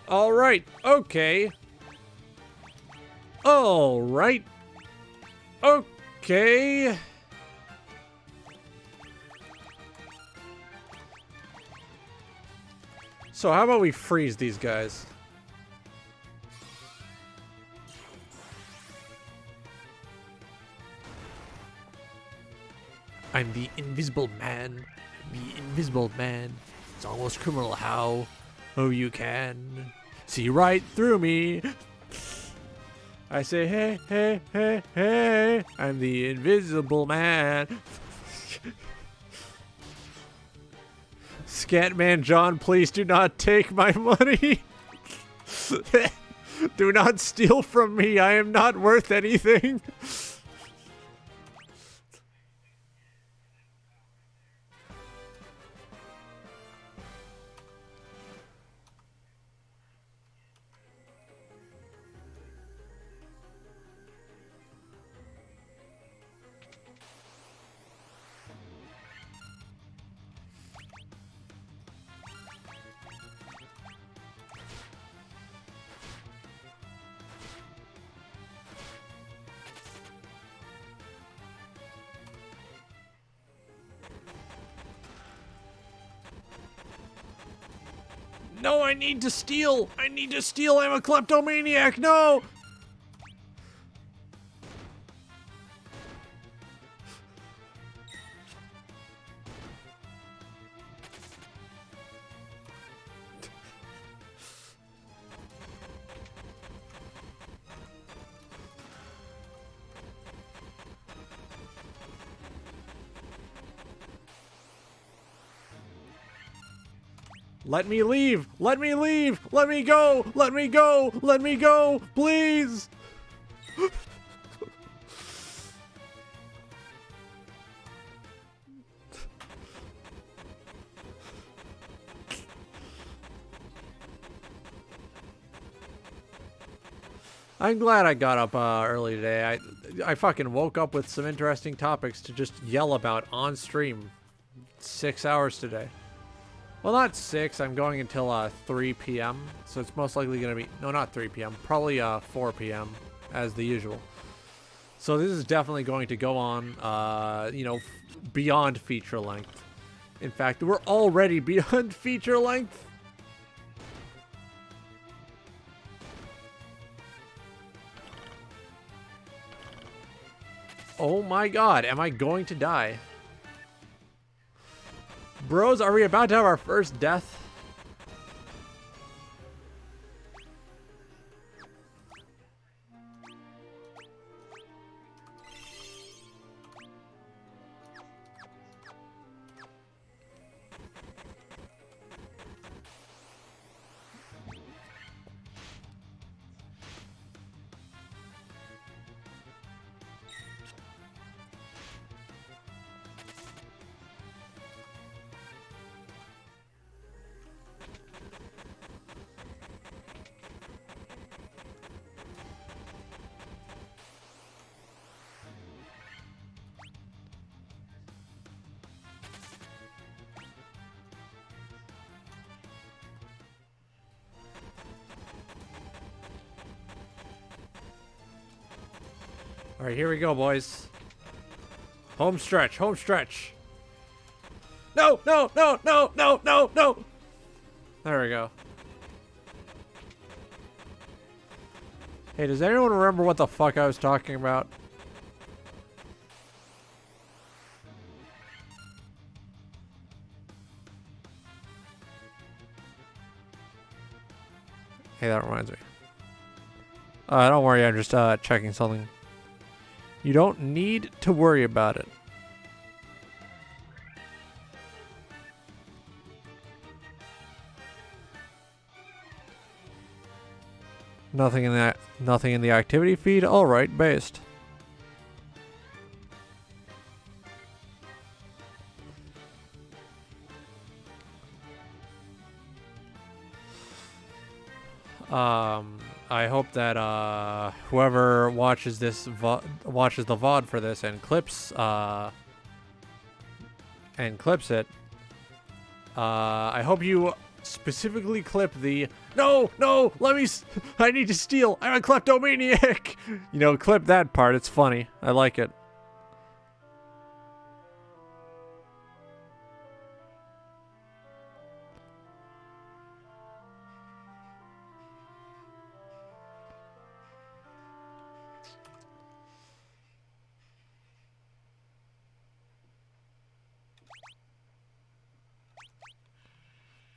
Alright, okay. Alright. Okay. So how about we freeze these guys? I'm the invisible man. I'm the invisible man. It's almost criminal how you can see right through me. I say, hey, hey, hey, hey. I'm the invisible man. Scatman John, please do not take my money. Do not steal from me. I am not worth anything. No, I need to steal. I need to steal. I'm a kleptomaniac. No. Let me leave! Let me leave! Let me go! Let me go! Let me go! Please! I'm glad I got up early today. I fucking woke up with some interesting topics to just yell about on stream. 6 hours today. Well, not 6. I'm going until 3 p.m. So it's most likely going to be... No, not 3 p.m. Probably 4 p.m. as the usual. So this is definitely going to go on, you know, beyond feature length. In fact, we're already beyond feature length. Oh my god, am I going to die? Bros, are we about to have our first death? Alright, here we go, boys. Home stretch, home stretch. No, no, no, no, no, no, no. There we go. Hey, does anyone remember what the fuck I was talking about? Hey, that reminds me. Don't worry, I'm just checking something. You don't need to worry about it. Nothing in the activity feed. All right, based. I hope that whoever watches this watches the VOD for this and clips it. I hope you specifically clip the no, I need to steal. I'm a kleptomaniac. You know, clip that part. It's funny. I like it.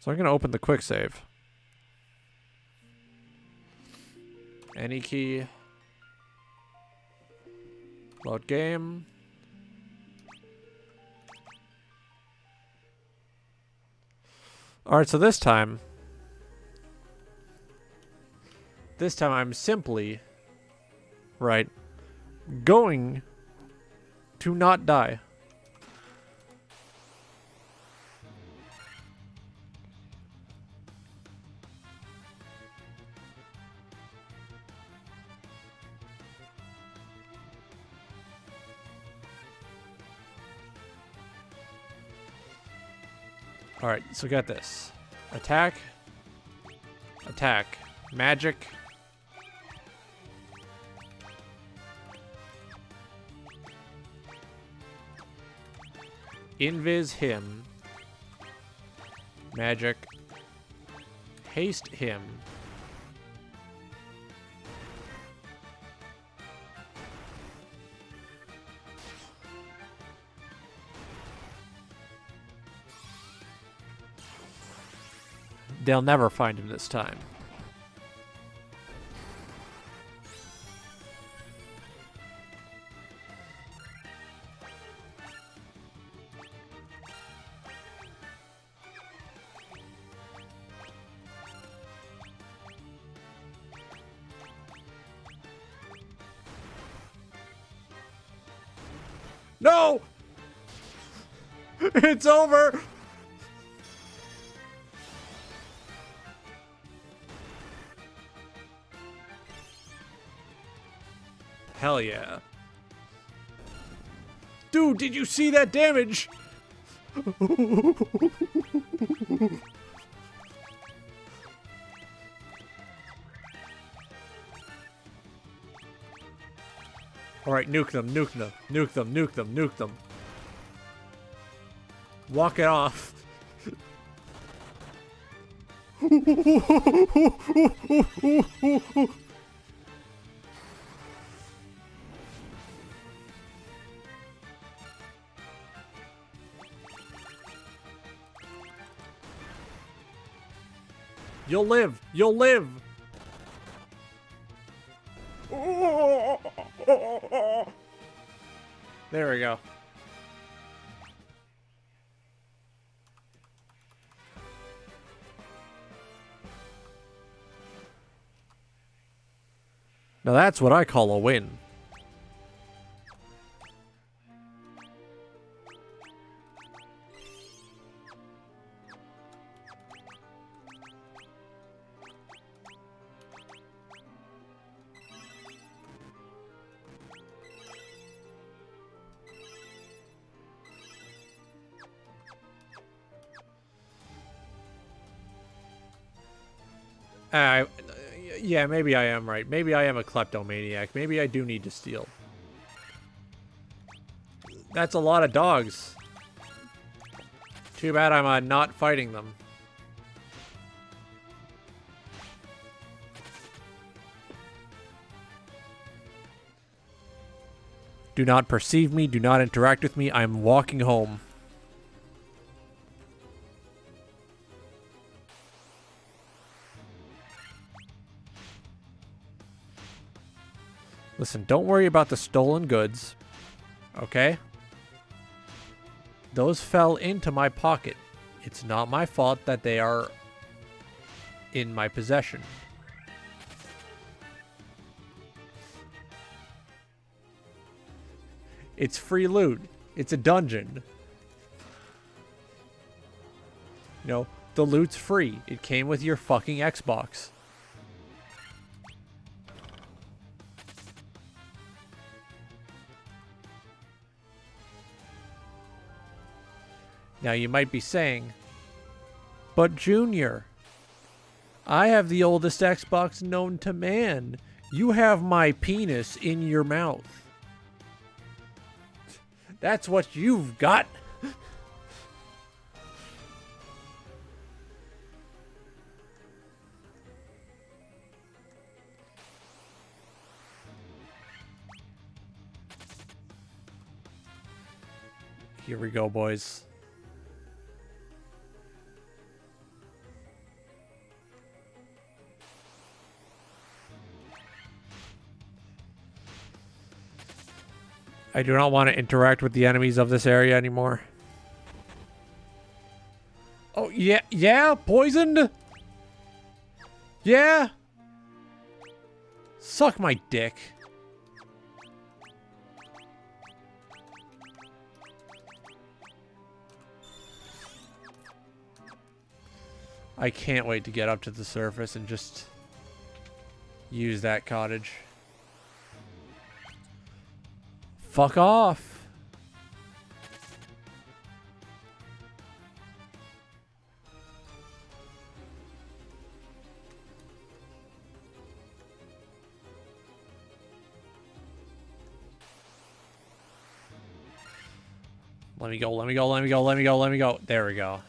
So I'm going to open the quick save. Any key. Load game. Alright, so this time I'm simply, right, going to not die. Alright, so get this. Attack. Attack. Magic. Invis him. Magic. Haste him. They'll never find him this time. No! It's over! Hell yeah. Dude, did you see that damage? Alright, nuke them, nuke them, nuke them, nuke them, nuke them. Walk it off. You'll live. You'll live. There we go. Now that's what I call a win. Yeah, maybe I am right. Maybe I am a kleptomaniac. Maybe I do need to steal. That's a lot of dogs. Too bad I'm not fighting them. Do not perceive me. Do not interact with me. I'm walking home. Listen, don't worry about the stolen goods. Okay? Those fell into my pocket. It's not my fault that they are in my possession. It's free loot. It's a dungeon. You know, the loot's free. It came with your fucking Xbox. Now you might be saying, but Junior, I have the oldest Xbox known to man. You have my penis in your mouth. That's what you've got. Here we go, boys. I do not want to interact with the enemies of this area anymore. Oh, yeah, poisoned? Yeah? Suck my dick. I can't wait to get up to the surface and just use that cottage. Fuck off. Let me go, let me go, let me go, let me go, let me go. There we go.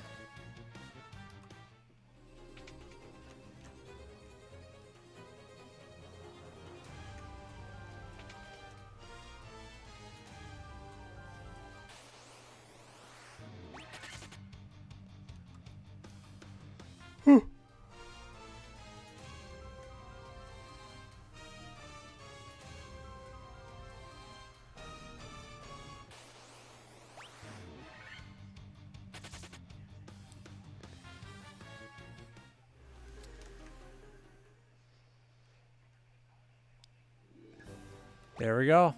There we go.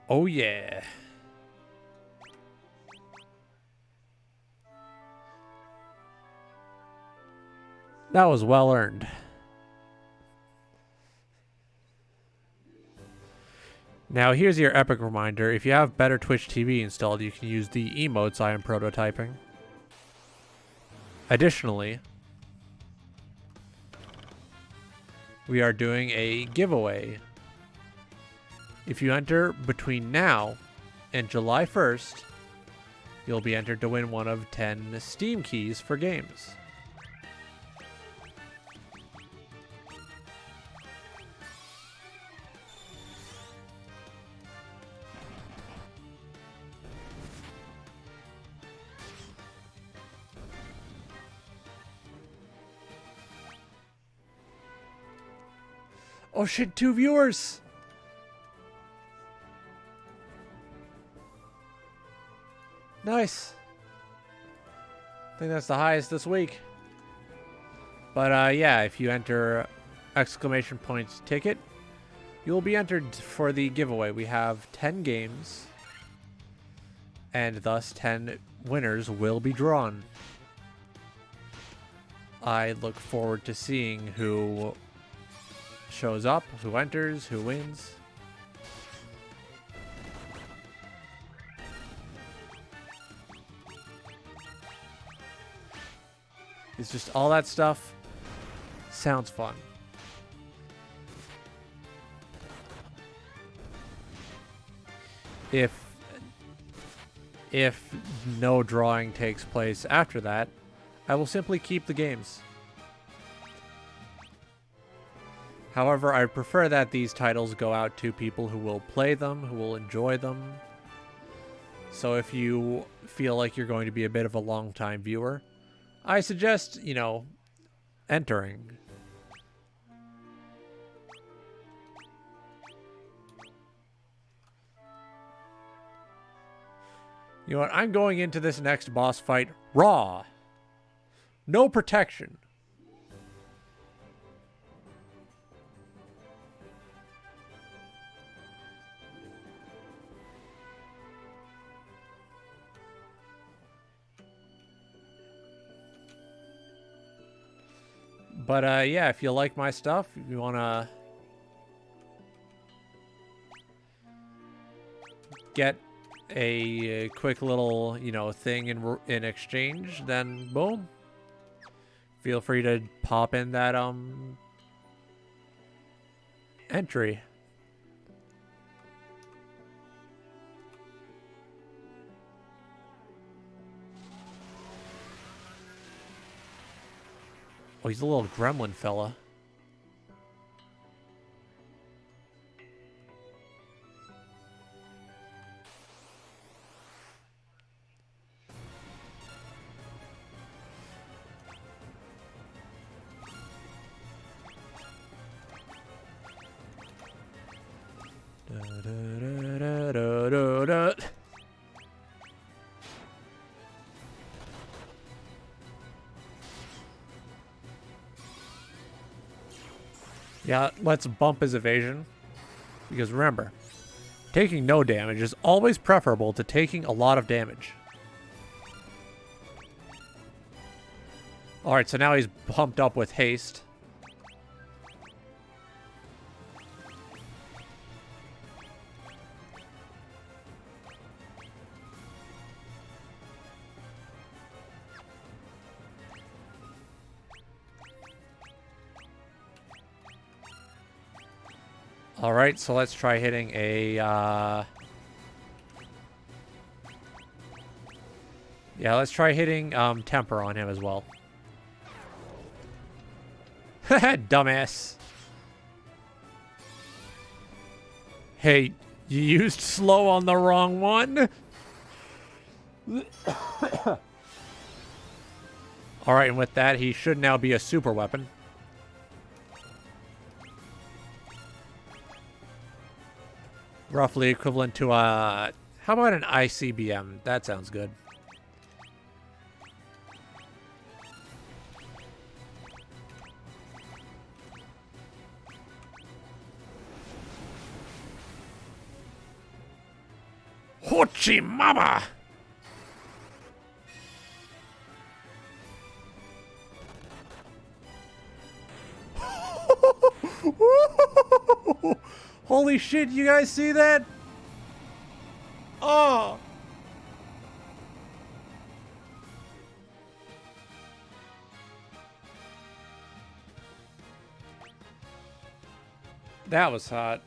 Oh, yeah. That was well earned. Now, here's your epic reminder. If you have better Twitch TV installed, you can use the emotes I am prototyping. Additionally, we are doing a giveaway. If you enter between now and July 1st, you'll be entered to win one of 10 Steam keys for games. Oh shit, 2 viewers! Nice. I think that's the highest this week. But yeah, if you enter exclamation points ticket, you'll be entered for the giveaway. We have 10 games, and thus 10 winners will be drawn. I look forward to seeing who shows up, who enters, who wins. It's just all that stuff sounds fun. if no drawing takes place after that, I will simply keep the games. However, I prefer that these titles go out to people who will play them, who will enjoy them. So if you feel like you're going to be a bit of a long-time viewer, I suggest, you know, entering. You know what? I'm going into this next boss fight raw. No protection. But yeah, if you like my stuff, if you want to get a quick little, you know, thing in exchange, then boom. Feel free to pop in that entry. Oh, he's a little gremlin fella. Yeah, let's bump his evasion. Because remember, taking no damage is always preferable to taking a lot of damage. Alright, so now he's pumped up with haste. Alright, so let's try hitting a, yeah, let's try hitting, Temper on him as well. Dumbass. Hey, you used slow on the wrong one? Alright, and with that, he should now be a super weapon. Roughly equivalent to a... How about an ICBM? That sounds good. Hochi mama! Holy shit, you guys see that? Oh! That was hot.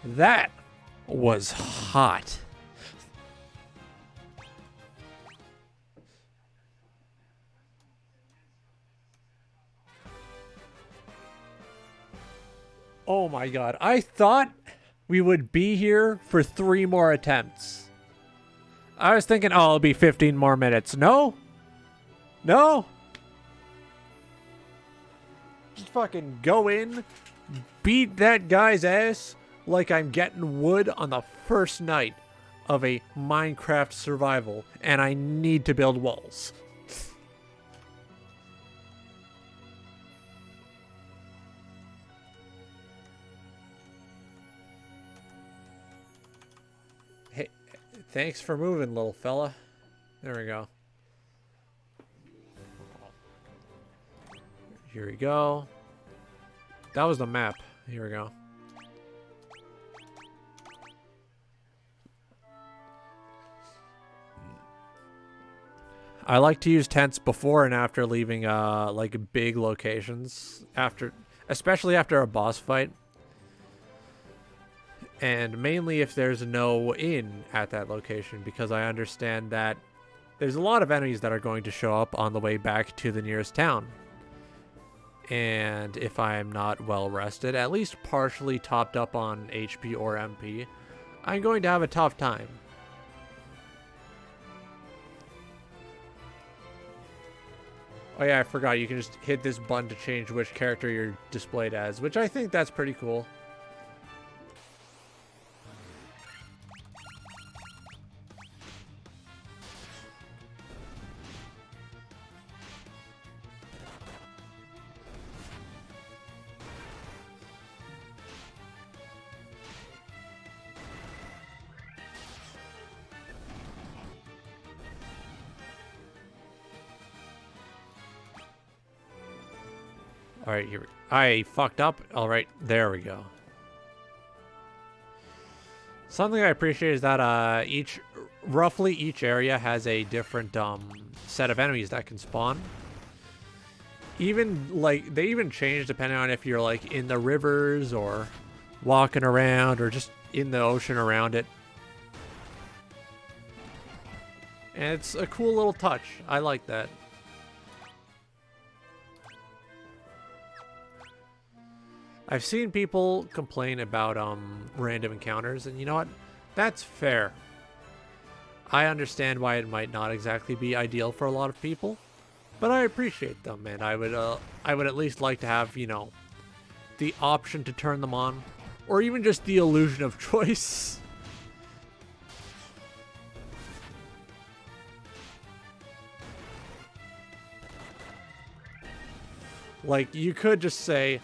That was hot. Oh my god. I thought we would be here for 3 more attempts. I was thinking, oh, it'll be 15 more minutes. No. No. Just fucking go in, beat that guy's ass like I'm getting wood on the first night of a Minecraft survival, and I need to build walls. Hey, thanks for moving, little fella. There we go. Here we go. That was the map. Here we go. I like to use tents before and after leaving like big locations, especially after a boss fight. And mainly if there's no inn at that location, because I understand that there's a lot of enemies that are going to show up on the way back to the nearest town. And if I'm not well rested, at least partially topped up on HP or MP, I'm going to have a tough time. Oh yeah, I forgot. You can just hit this button to change which character you're displayed as, which I think that's pretty cool. Alright, here I fucked up. Alright, there we go. Something I appreciate is that roughly each area has a different set of enemies that can spawn. Even like they even change depending on if you're like in the rivers or walking around or just in the ocean around it. And it's a cool little touch. I like that. I've seen people complain about random encounters, and you know what? That's fair. I understand why it might not exactly be ideal for a lot of people, but I appreciate them, and I would at least like to have, you know, the option to turn them on, or even just the illusion of choice. Like, you could just say,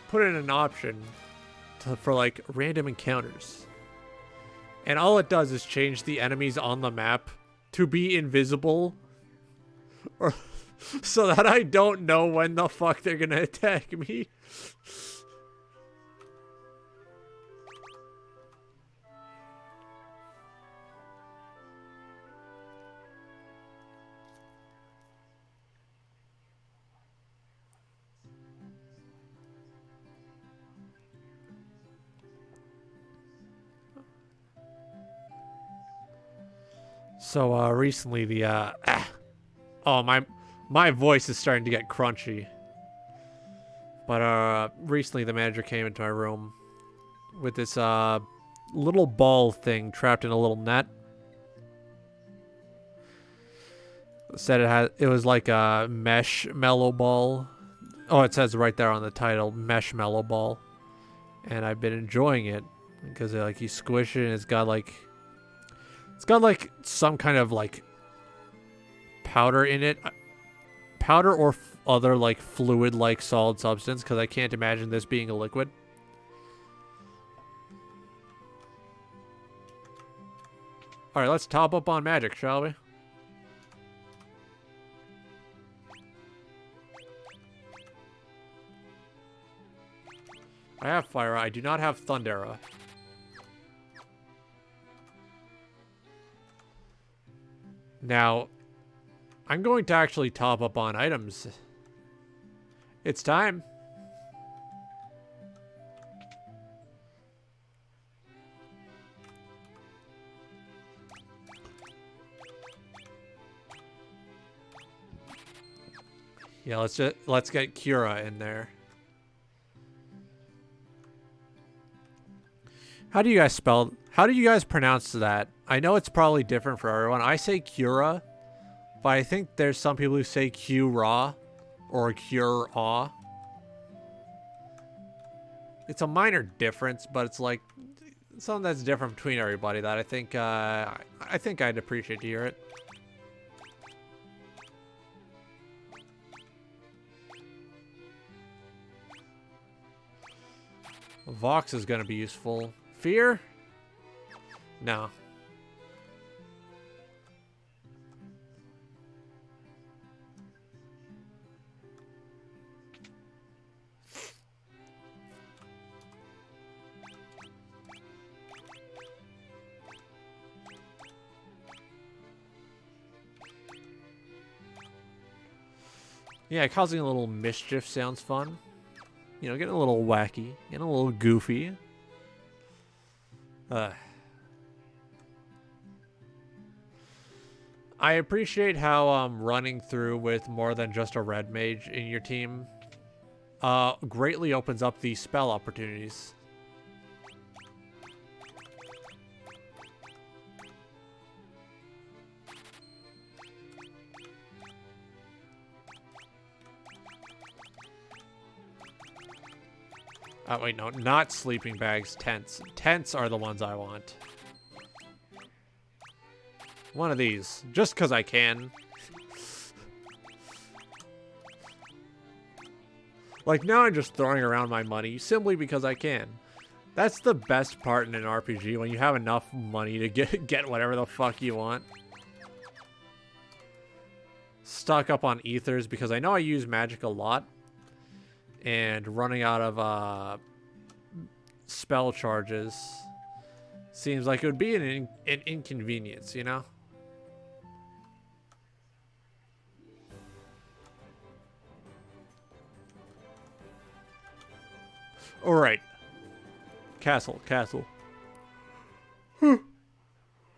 put in an option for like random encounters, and all it does is change the enemies on the map to be invisible, or so that I don't know when the fuck they're gonna attack me. So recently the oh, my voice is starting to get crunchy. But recently the manager came into my room with this little ball thing trapped in a little net. Said it was like a mesh mellow ball. Oh, it says right there on the title, mesh mellow ball. And I've been enjoying it because like you squish it and it's got like some kind of like powder in it. Powder or other like fluid like solid substance, because I can't imagine this being a liquid. Alright, let's top up on magic, shall we? I have fire. I do not have Thundera. Now, I'm going to actually top up on items. It's time. Yeah, let's get Cura in there. How do you guys pronounce that? I know it's probably different for everyone. I say Cura, but I think there's some people who say Cura or Cure-aw. It's a minor difference, but it's like something that's different between everybody that I think I'd appreciate to hear it. Vox is going to be useful. Fear? No. Yeah, causing a little mischief sounds fun. You know, getting a little wacky, getting a little goofy. I appreciate how running through with more than just a red mage in your team greatly opens up the spell opportunities. Oh, wait, no, not sleeping bags, tents. Tents are the ones I want. One of these, just because I can. Like, now I'm just throwing around my money simply because I can. That's the best part in an RPG, when you have enough money to get whatever the fuck you want. Stock up on ethers because I know I use magic a lot. And running out of spell charges seems like it would be an inconvenience, you know? Alright. Castle, castle.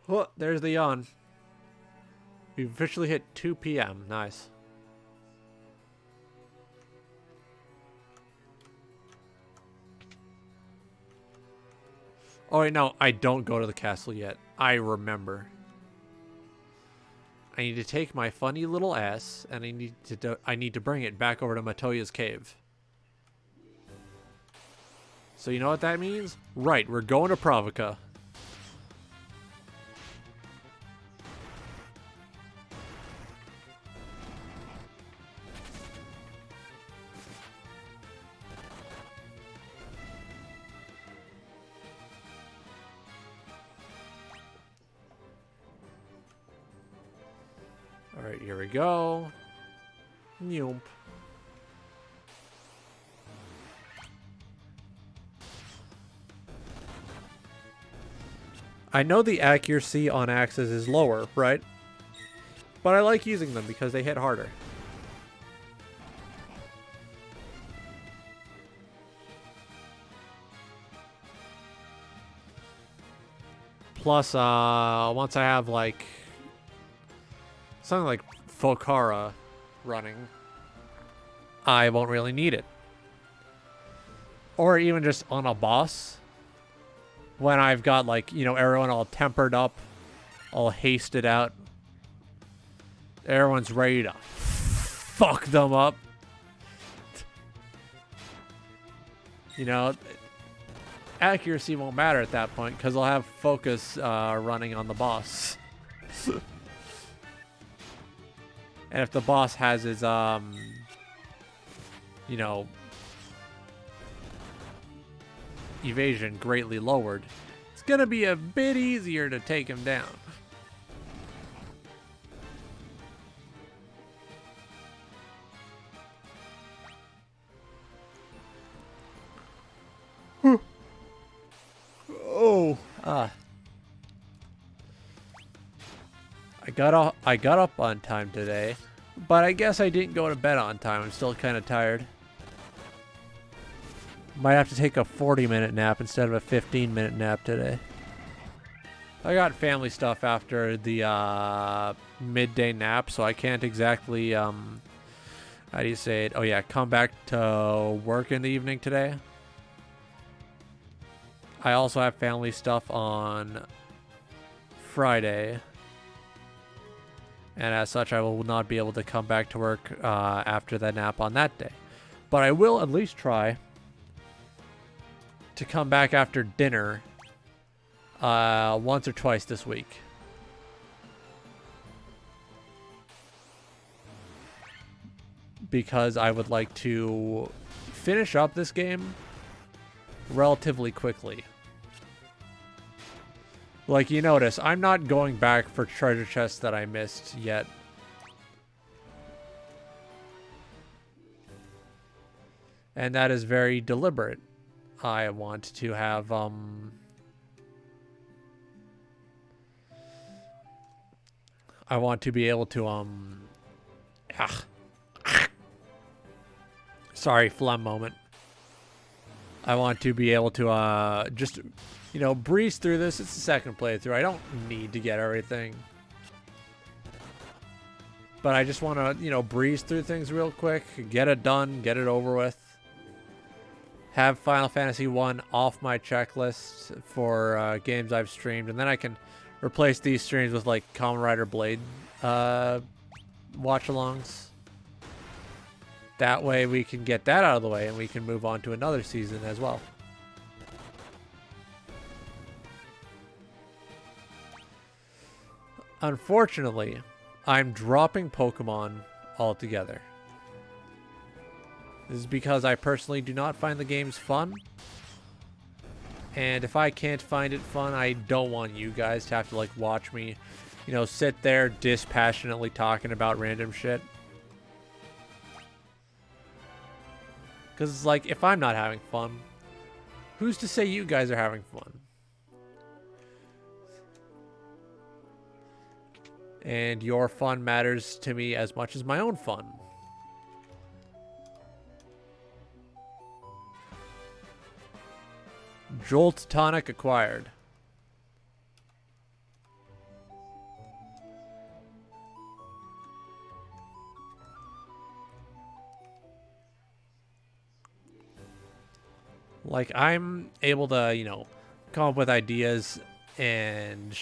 Oh, there's the yawn. We've officially hit 2 p.m. Nice. Oh, wait, no, I don't go to the castle yet. I remember. I need to take my funny little ass, and I need to bring it back over to Matoya's cave. So you know what that means? Right, we're going to Provoca. Alright, here we go. Nope. I know the accuracy on axes is lower, right? But I like using them because they hit harder. Plus, once I have, like, something like Folkara running, I won't really need it. Or even just on a boss. When I've got, like, you know, everyone all tempered up, all hasted out. Everyone's ready to fuck them up. You know, accuracy won't matter at that point because I'll have focus running on the boss. And if the boss has his, you know, evasion greatly lowered, it's gonna be a bit easier to take him down. Oh, I got up on time today, but I guess I didn't go to bed on time. I'm still kind of tired. Might have to take a 40-minute nap instead of a 15-minute nap today. I got family stuff after the midday nap, so I can't exactly, how do you say it? Oh yeah, come back to work in the evening today. I also have family stuff on Friday. And as such, I will not be able to come back to work after that nap on that day. But I will at least try to come back after dinner once or twice this week. Because I would like to finish up this game relatively quickly. Like you notice, I'm not going back for treasure chests that I missed yet. And that is very deliberate. I want to have, I want to be able to, sorry, phlegm moment. I want to be able to, just you know, breeze through this. It's the second playthrough. I don't need to get everything. But I just want to, you know, breeze through things real quick. Get it done. Get it over with. Have Final Fantasy 1 off my checklist for games I've streamed. And then I can replace these streams with, like, Kamen Rider Blade watch-alongs. That way we can get that out of the way and we can move on to another season as well. Unfortunately, I'm dropping Pokemon altogether. This is because I personally do not find the games fun. And if I can't find it fun, I don't want you guys to have to, like, watch me, you know, sit there dispassionately talking about random shit. Because it's like, if I'm not having fun, who's to say you guys are having fun? And your fun matters to me as much as my own fun. Jolt Tonic acquired. Like, I'm able to, you know, come up with ideas and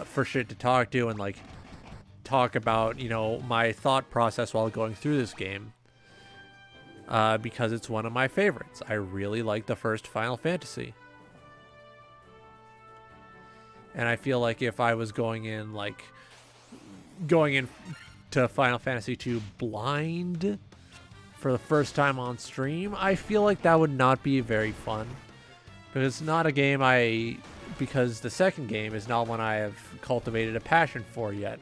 for shit to talk to and, like, talk about, you know, my thought process while going through this game. Because it's one of my favorites. I really like the first Final Fantasy. And I feel like if I was going in to Final Fantasy 2 blind for the first time on stream, I feel like that would not be very fun. Because it's not a game because the second game is not one I have cultivated a passion for yet.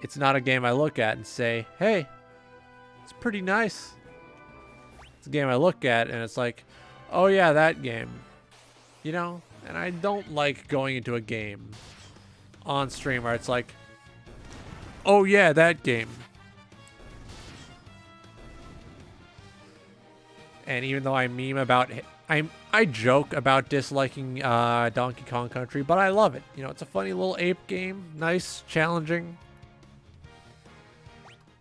It's not a game I look at and say, hey, it's pretty nice. It's a game I look at and it's like, oh yeah, that game. You know? And I don't like going into a game on stream where it's like, oh yeah, that game. And even though I meme about I joke about disliking Donkey Kong Country, but I love it. You know, it's a funny little ape game, nice, challenging.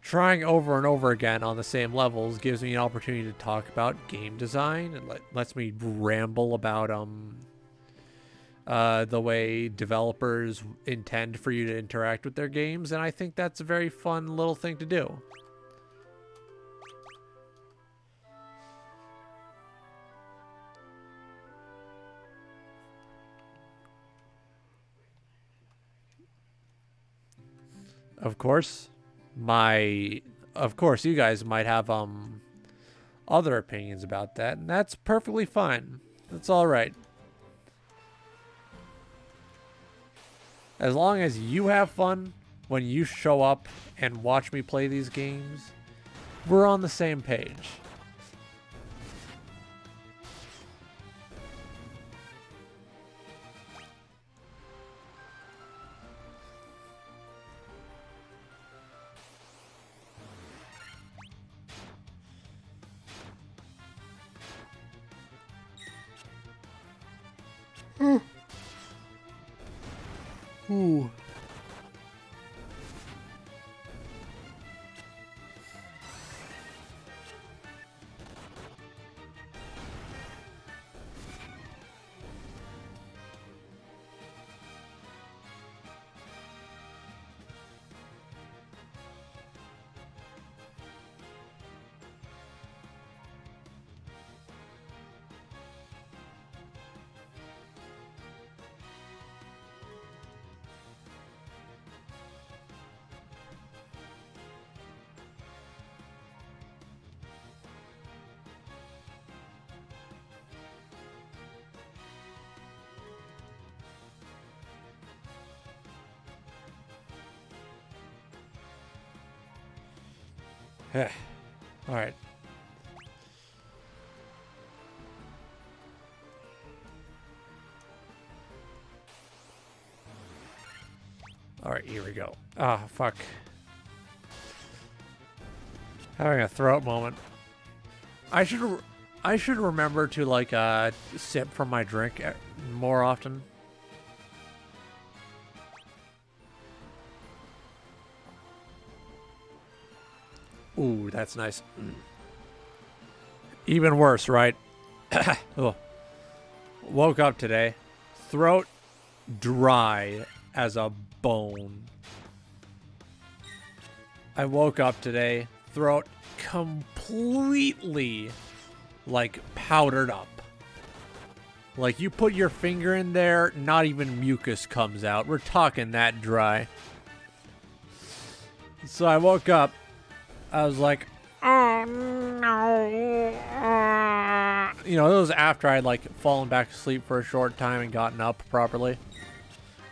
Trying over and over again on the same levels gives me an opportunity to talk about game design and lets me ramble about the way developers intend for you to interact with their games, and I think that's a very fun little thing to do. Of course, you guys might have other opinions about that, and that's perfectly fine. That's all right. As long as you have fun when you show up and watch me play these games, we're on the same page. Ooh. All right. All right, here we go. Ah, fuck. Having a throat moment. I should I should remember to, like, sip from my drink more often. Ooh, that's nice. Even worse, right? Oh. Woke up today. Throat dry as a bone. I woke up today. Throat completely, like, powdered up. Like, you put your finger in there, not even mucus comes out. We're talking that dry. So I woke up. I was like, oh no. You know, it was after I'd, like, fallen back asleep for a short time and gotten up properly.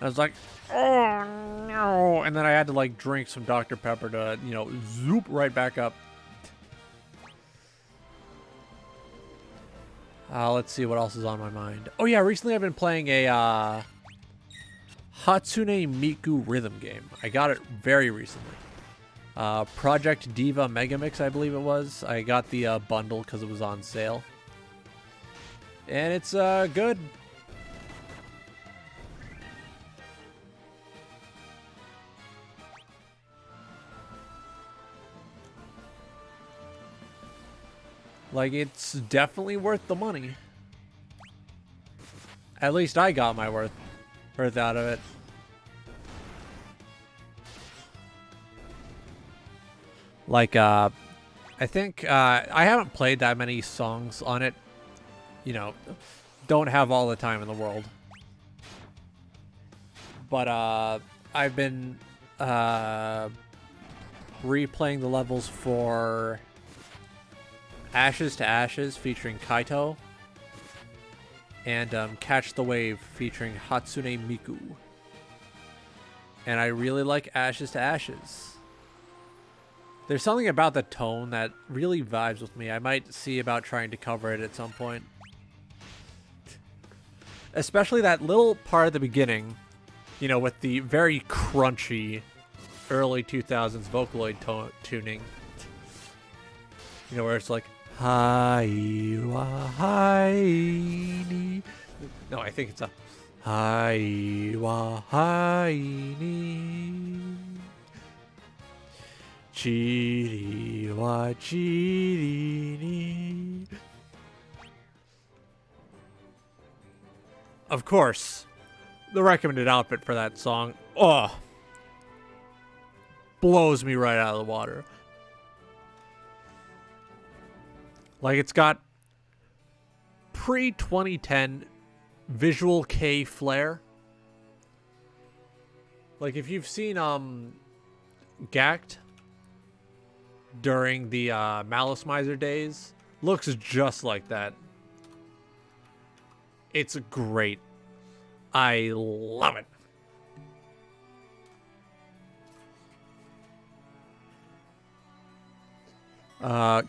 I was like, oh no. And then I had to, like, drink some Dr. Pepper to, you know, zoop right back up. Let's see what else is on my mind. Oh yeah, recently I've been playing a Hatsune Miku rhythm game. I got it very recently. Project Diva Megamix, I believe it was. I got the bundle because it was on sale. And it's good. Like, it's definitely worth the money. At least I got my worth out of it. Like, I think, I haven't played that many songs on it. You know, don't have all the time in the world. But, I've been, replaying the levels for Ashes to Ashes featuring CHEETO. And, Catch the Wave featuring Hatsune Miku. And I really like Ashes to Ashes. There's something about the tone that really vibes with me. I might see about trying to cover it at some point. Especially that little part at the beginning, you know, with the very crunchy early 2000s Vocaloid tuning. You know, where it's like, hi wa hi ni. No, I think it's a hi wa hi ni. Chiri wa chiri ni. Of course, the recommended outfit for that song, blows me right out of the water. Like, it's got pre-2010 visual K flair. Like, if you've seen Gacked during the Malice Miser days, looks just like that. It's great. I love it.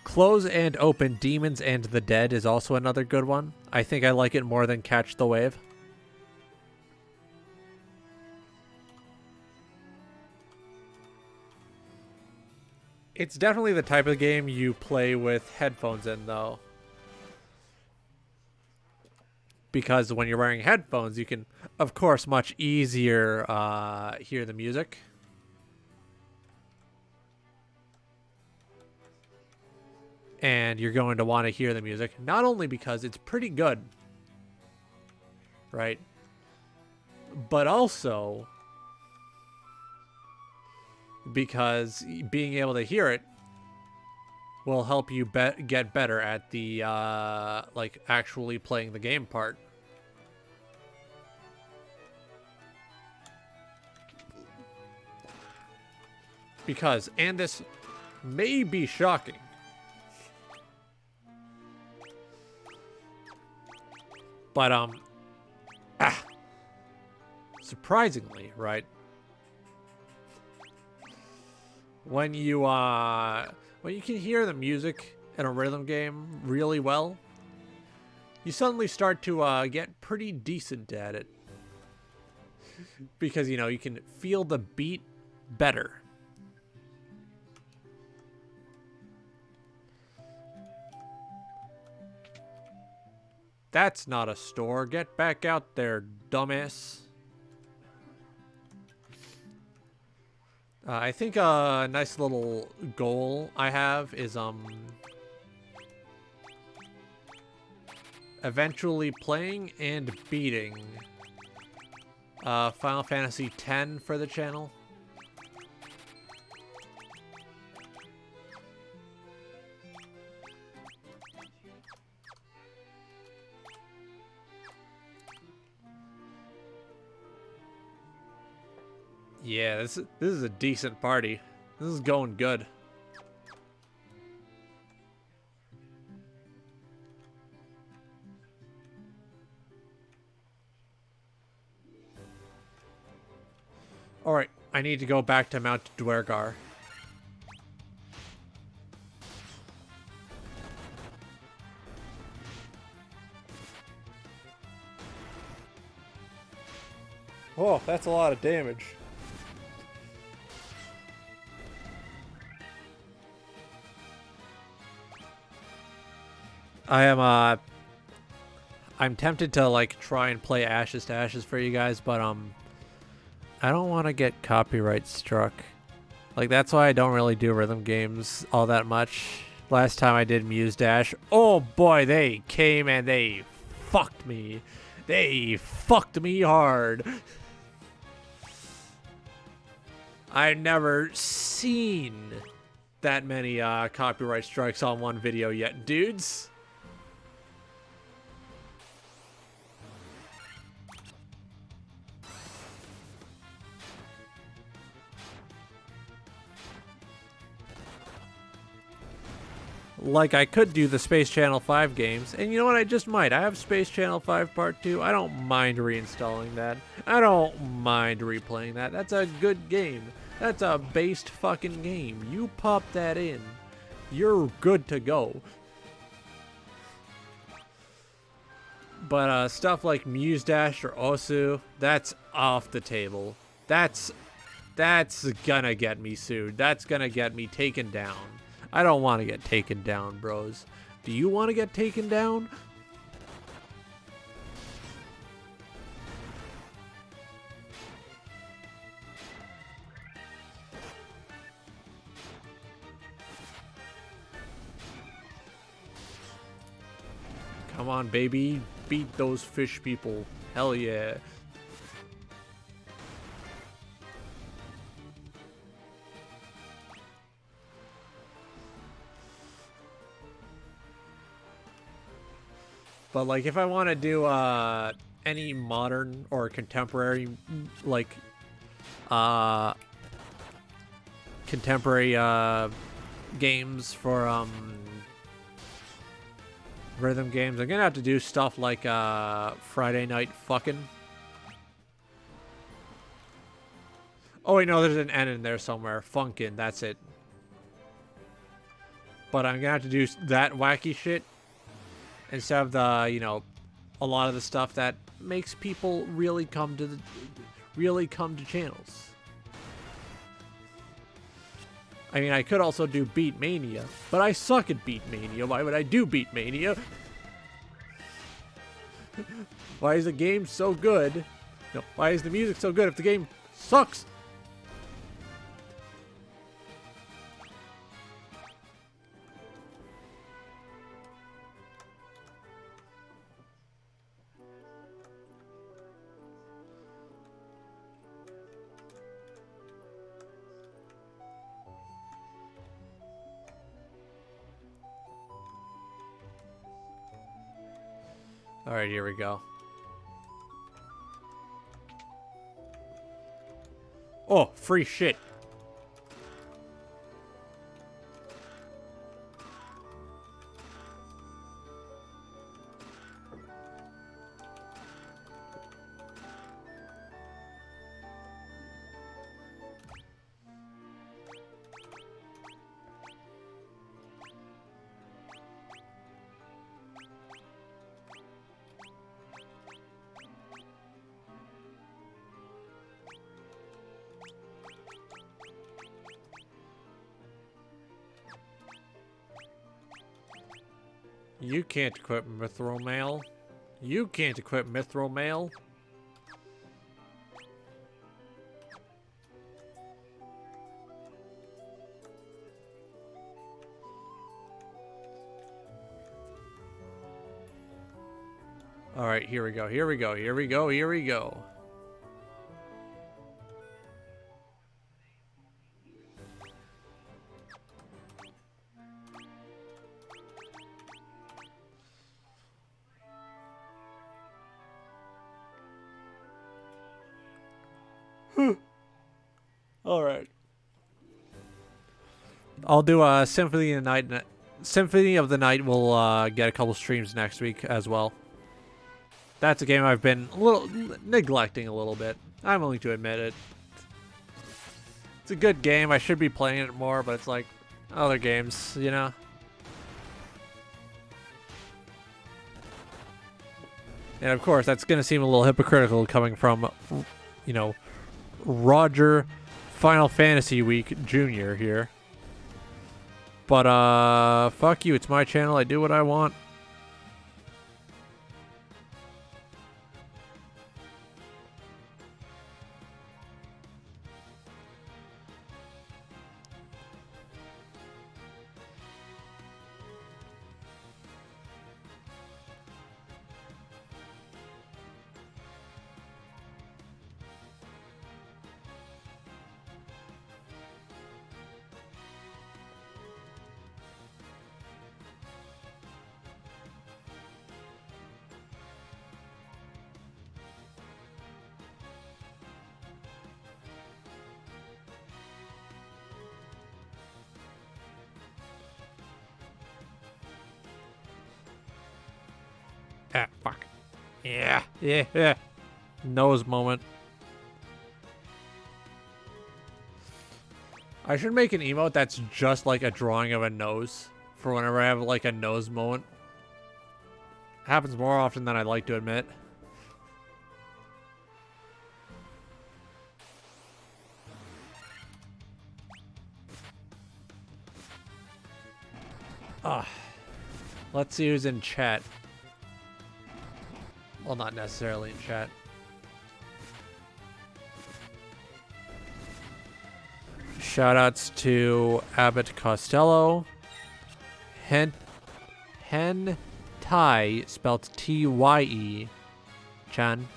Close and Open Demons and the Dead is also another good one. I think I like it more than Catch the Wave. It's definitely the type of game you play with headphones in, though. Because when you're wearing headphones, you can, of course, much easier hear the music. And you're going to want to hear the music, not only because it's pretty good, right? But also because being able to hear it will help you get better at the, like, actually playing the game part. Because, and this may be shocking, but, surprisingly, right? When you can hear the music in a rhythm game really well, you suddenly start to get pretty decent at it. Because, you know, you can feel the beat better. That's not a store. Get back out there, dumbass. I think a nice little goal I have is eventually playing and beating Final Fantasy X for the channel. Yeah, this is a decent party. This is going good. Alright, I need to go back to Mount Dwergar. Oh, that's a lot of damage. I'm tempted to like try and play Ashes to Ashes for you guys, but I don't want to get copyright struck. Like, that's why I don't really do rhythm games all that much. Last time I did Muse Dash, oh boy, they came and they fucked me. They fucked me hard. I've never seen that many copyright strikes on one video yet, dudes. Like, I could do the Space Channel 5 games, and you know what, I just might. I have Space Channel 5 Part 2. I don't mind reinstalling that. I don't mind replaying that. That's a good game. That's a based fucking game. You pop that in, you're good to go. But stuff like Muse Dash or Osu, that's off the table. That's gonna get me sued. That's gonna get me taken down. I don't want to get taken down, bros. Do you want to get taken down? Come on, baby. Beat those fish people. Hell yeah. But like, if I want to do any modern or contemporary, like contemporary games for rhythm games, I'm gonna have to do stuff like Friday Night Fucking. Oh wait, no, there's an N in there somewhere. Funkin', that's it. But I'm gonna have to do that wacky shit instead of the, you know, a lot of the stuff that makes people really come to channels. I mean, I could also do Beat Mania, but I suck at Beat Mania. Why would I do Beat Mania? Why is the game so good? No, why is the music so good if the game sucks? Alright, here we go. Oh, free shit. You can't equip Mithril Mail. You can't equip Mithril Mail. All right, here we go. Here we go. Here we go. Here we go. All right. I'll do a Symphony of the Night. Symphony of the Night will get a couple streams next week as well. That's a game I've been a little neglecting a little bit. I'm willing to admit it. It's a good game. I should be playing it more, but it's like other games, you know? And of course, that's going to seem a little hypocritical coming from, you know, Roger Final Fantasy Week Jr. here. But, fuck you. It's my channel. I do what I want. Ah, fuck. Yeah. Nose moment. I should make an emote that's just like a drawing of a nose for whenever I have like a nose moment. Happens more often than I'd like to admit. Let's see who's in chat. Well, not necessarily in chat. Shoutouts to Abbott Costello. Hen Tai, spelled T-Y-E. Chan.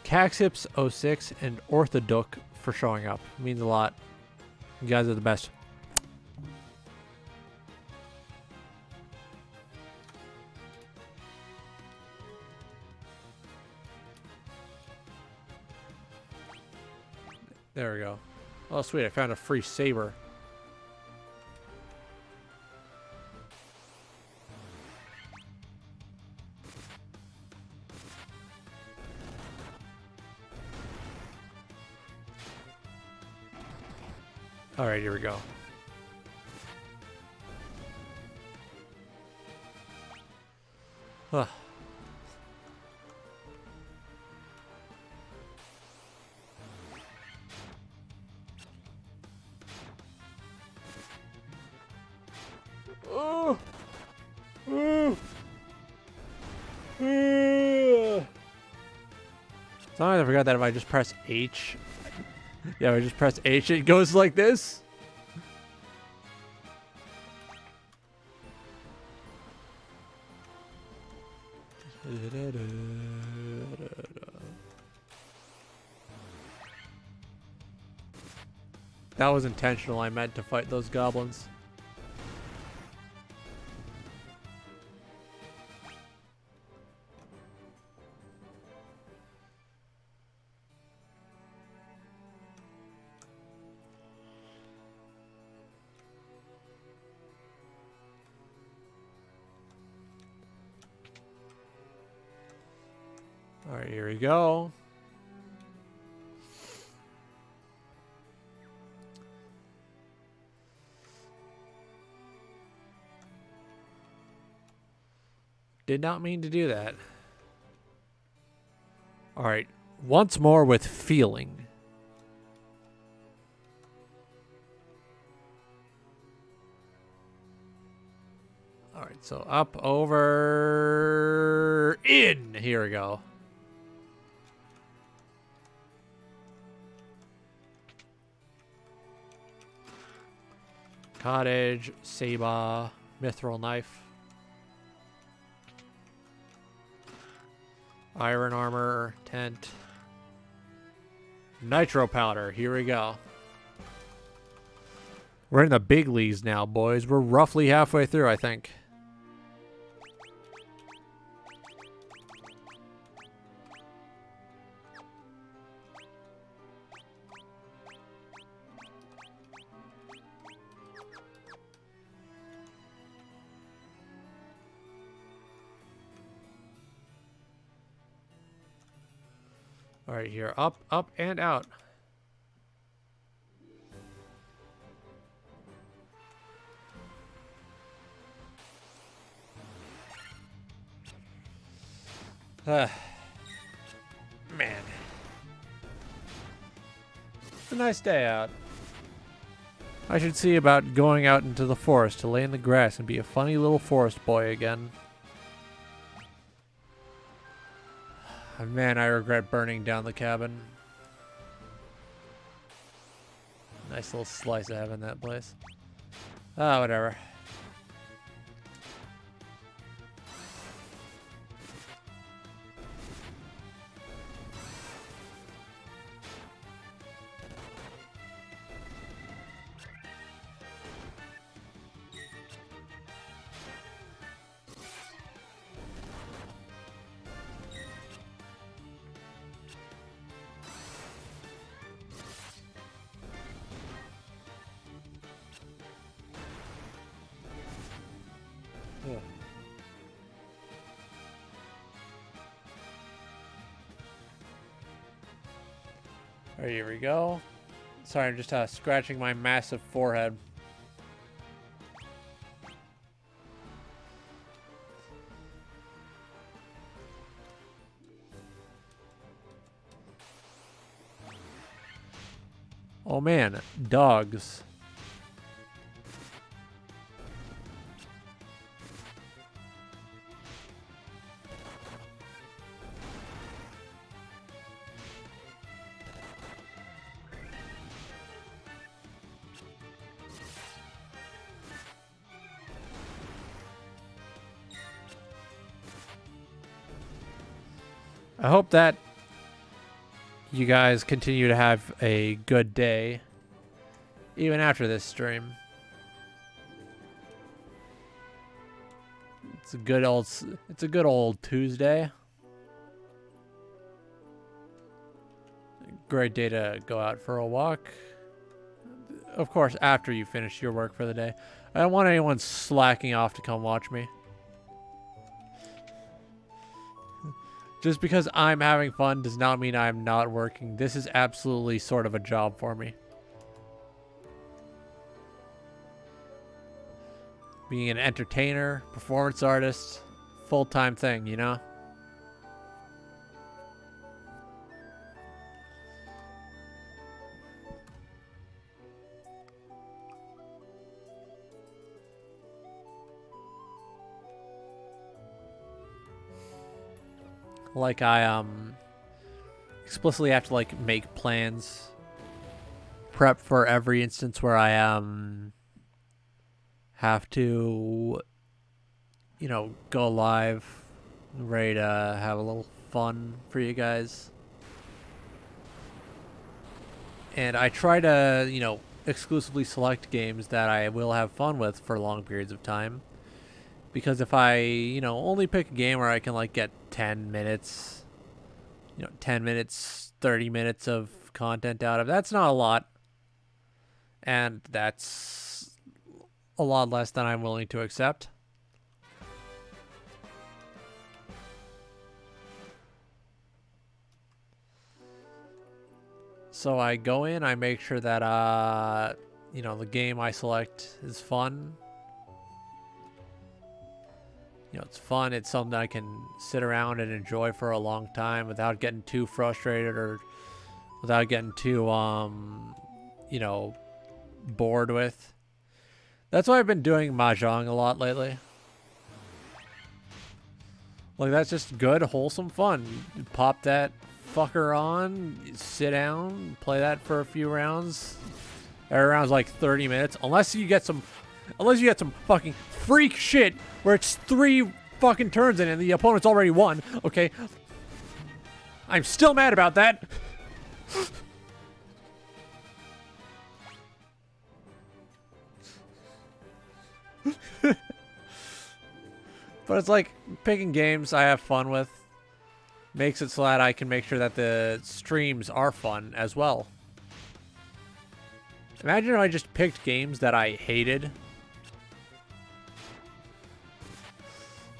Caxips06 and Orthodook for showing up. Means a lot. You guys are the best. There we go. Oh, sweet. I found a free saber. All right, here we go. Ugh. Sometimes I forgot that if I just press H, yeah, if I just press H, it goes like this. That was intentional. I meant to fight those goblins. All right, here we go. Did not mean to do that. All right, once more with feeling. All right, so up, over, in. Here we go. Cottage, Saber, Mithril Knife. Iron Armor, Tent. Nitro Powder, here we go. We're in the big leagues now, boys. We're roughly halfway through, I think. All right, here. Up, up, and out. Man. It's a nice day out. I should see about going out into the forest to lay in the grass and be a funny little forest boy again. Man, I regret burning down the cabin. Nice little slice of heaven, that place. Ah, whatever. Alright, here we go. Sorry, I'm just scratching my massive forehead. Oh man, dogs. I hope that you guys continue to have a good day even after this stream. It's a good old Tuesday. Great day to go out for a walk. Of course, after you finish your work for the day. I don't want anyone slacking off to come watch me. Just because I'm having fun does not mean I'm not working. This is absolutely sort of a job for me. Being an entertainer, performance artist, full-time thing, you know? Like I explicitly have to like make plans, prep for every instance where I have to, you know, go live, ready to have a little fun for you guys. And I try to, you know, exclusively select games that I will have fun with for long periods of time. Because if I, you know, only pick a game where I can, like, get 10 minutes, you know, 10 minutes, 30 minutes of content out of, that's not a lot. And that's a lot less than I'm willing to accept. So I go in, I make sure that, you know, the game I select is fun. You know, it's fun. It's something I can sit around and enjoy for a long time without getting too frustrated or without getting too, you know, bored with. That's why I've been doing Mahjong a lot lately. Like, that's just good, wholesome fun. You pop that fucker on, you sit down, play that for a few rounds. Every round's like 30 minutes. Unless you get some fucking freak shit where it's 3 fucking turns in and the opponent's already won. Okay. I'm still mad about that. But it's like picking games I have fun with. Makes it so that I can make sure that the streams are fun as well. Imagine if I just picked games that I hated.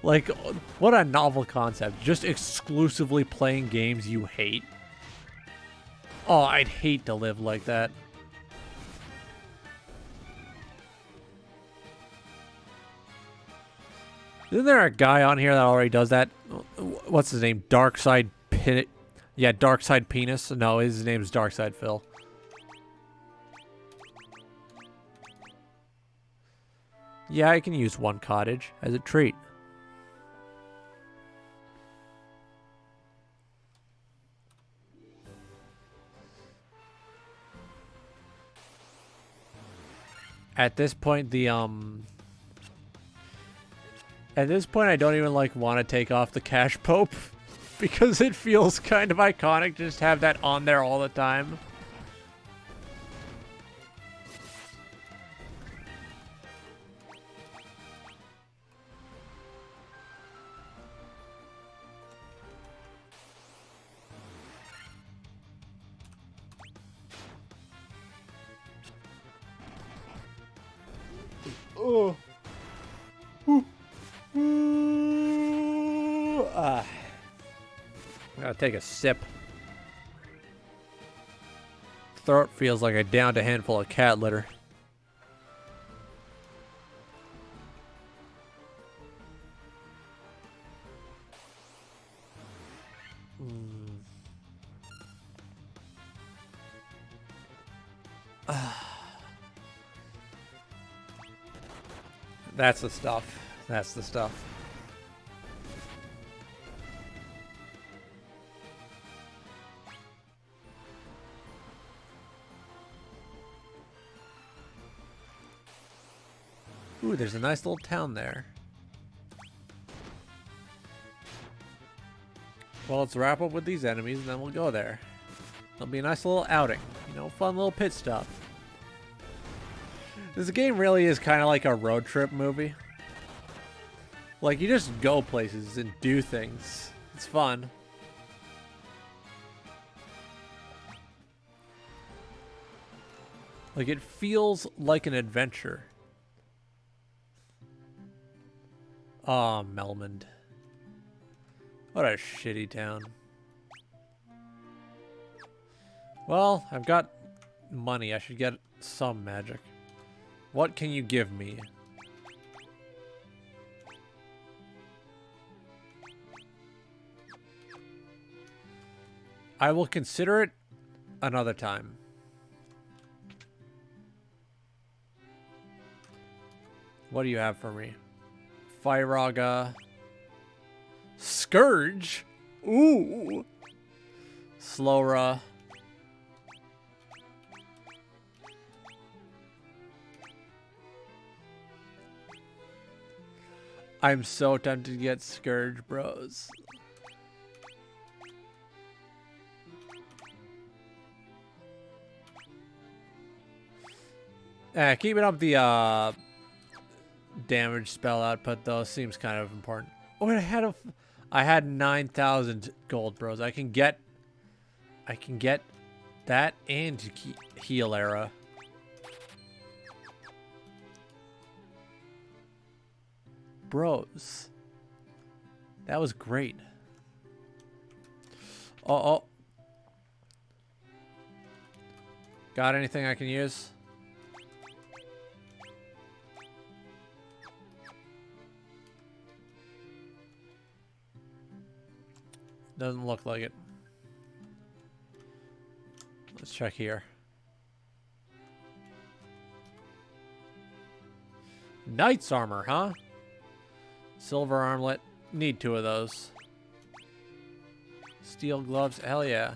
Like, what a novel concept. Just exclusively playing games you hate. Oh, I'd hate to live like that. Isn't there a guy on here that already does that? What's his name? Darkside Pin... Yeah, Darkside Penis. No, his name's Darkside Phil. Yeah, I can use 1 cottage as a treat. At this point, At this point, I don't even, like, want to take off the Cash Pope. Because it feels kind of iconic to just have that on there all the time. Oh. Gotta take a sip. Throat feels like I downed a handful of cat litter. That's the stuff. That's the stuff. Ooh, there's a nice little town there. Well, let's wrap up with these enemies and then we'll go there. It'll be a nice little outing. You know, fun little pit stop. This game really is kind of like a road trip movie. Like, you just go places and do things. It's fun. Like, it feels like an adventure. Aw, Melmond. What a shitty town. Well, I've got money. I should get some magic. What can you give me? I will consider it another time. What do you have for me? Firaga. Scourge? Ooh. Slowra. I'm so tempted to get Scourge, bros. Keeping up the damage spell output though seems kind of important. Oh, I had 9,000 gold, bros. I can get that and heal era. Bros. That was great. Oh. Got anything I can use? Doesn't look like it. Let's check here. Knight's armor, huh? Silver armlet. need 2 of those. Steel gloves, hell yeah.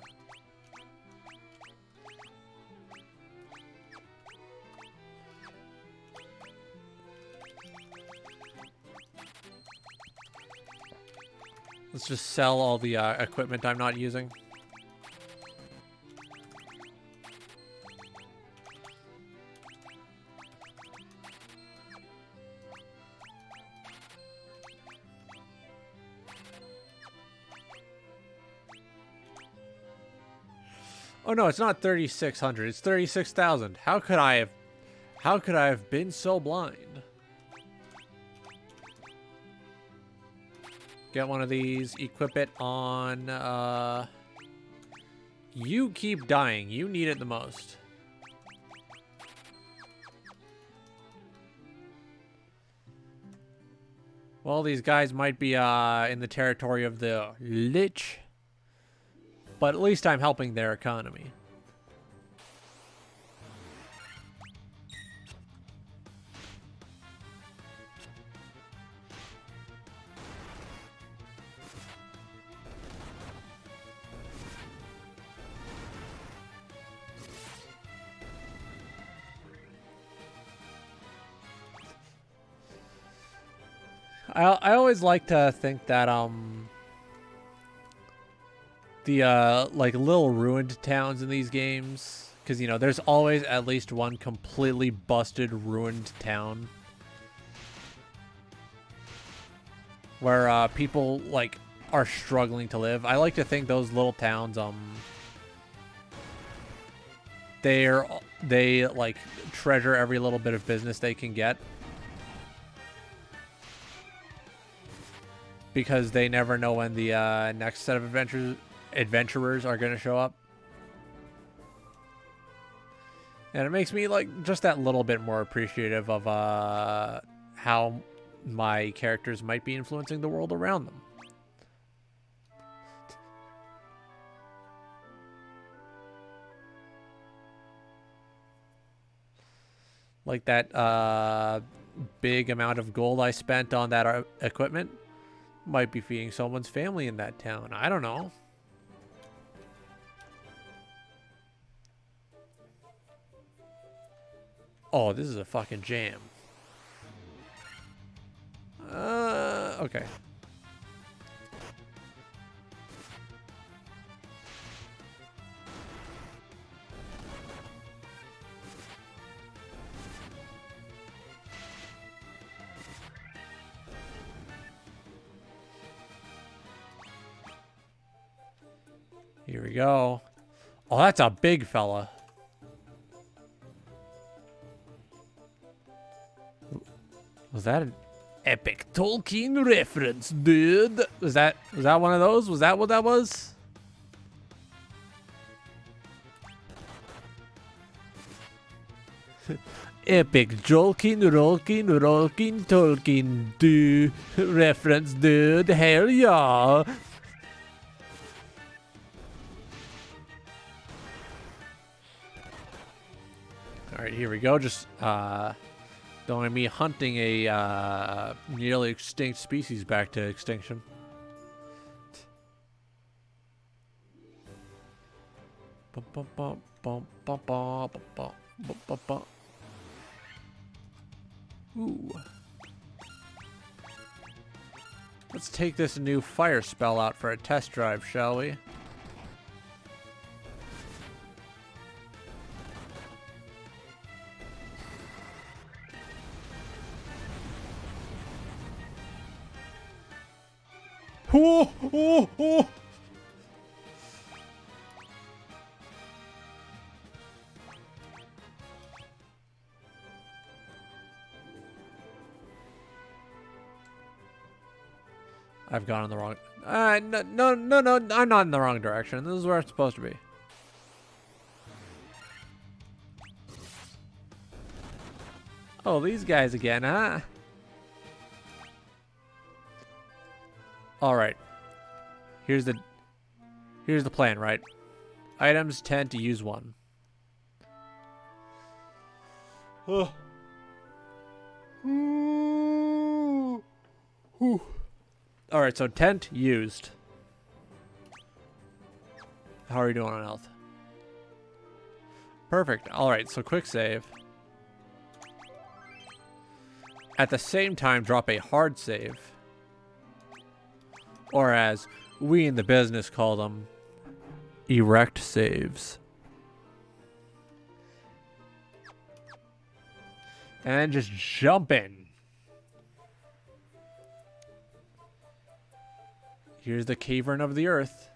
Let's just sell all the equipment I'm not using. Oh no, it's not 3,600. It's 36,000. How could I have been so blind? Get one of these, equip it on, you keep dying. You need it the most. Well, these guys might be, in the territory of the Lich. But at least I'm helping their economy. I always like to think that the like little ruined towns in these games, because you know there's always at least one completely busted ruined town where people like are struggling to live. I like to think those little towns they like treasure every little bit of business they can get, because they never know when the next set of adventurers are going to show up. And it makes me like just that little bit more appreciative of how my characters might be influencing the world around them. Like that big amount of gold I spent on that equipment might be feeding someone's family in that town. I don't know. Oh, this is a fucking jam. Okay. Here we go. Oh, that's a big fella. Was that an epic Tolkien reference, dude? Was that one of those? Was that what that was? Epic Tolkien, dude. Reference, dude. Hell yeah. Alright, here we go. Just, don't want me hunting a nearly extinct species back to extinction. Ooh. Let's take this new fire spell out for a test drive, shall we? Oh, oh, oh. I've gone in the wrong... No, I'm not in the wrong direction. This is where it's supposed to be. Oh, these guys again, huh? Alright. Here's the plan, right? Items tend to use one. Oh. Ooh. Alright, so tent used. How are you doing on health? Perfect. Alright, so quick save. At the same time, drop a hard save. Or as we in the business call them, erect saves. And then just jump in. Here's the cavern of the earth.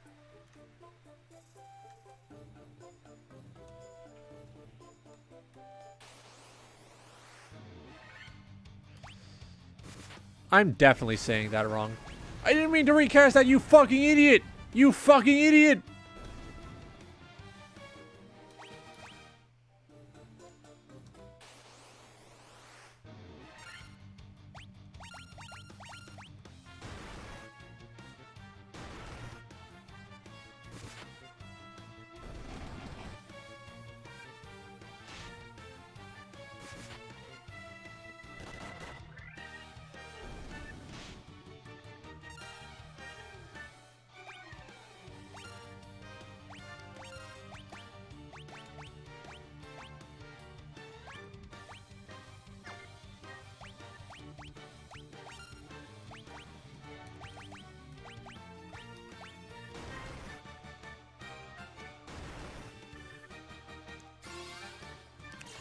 I'm definitely saying that wrong. I didn't mean to recast that, you fucking idiot! You fucking idiot!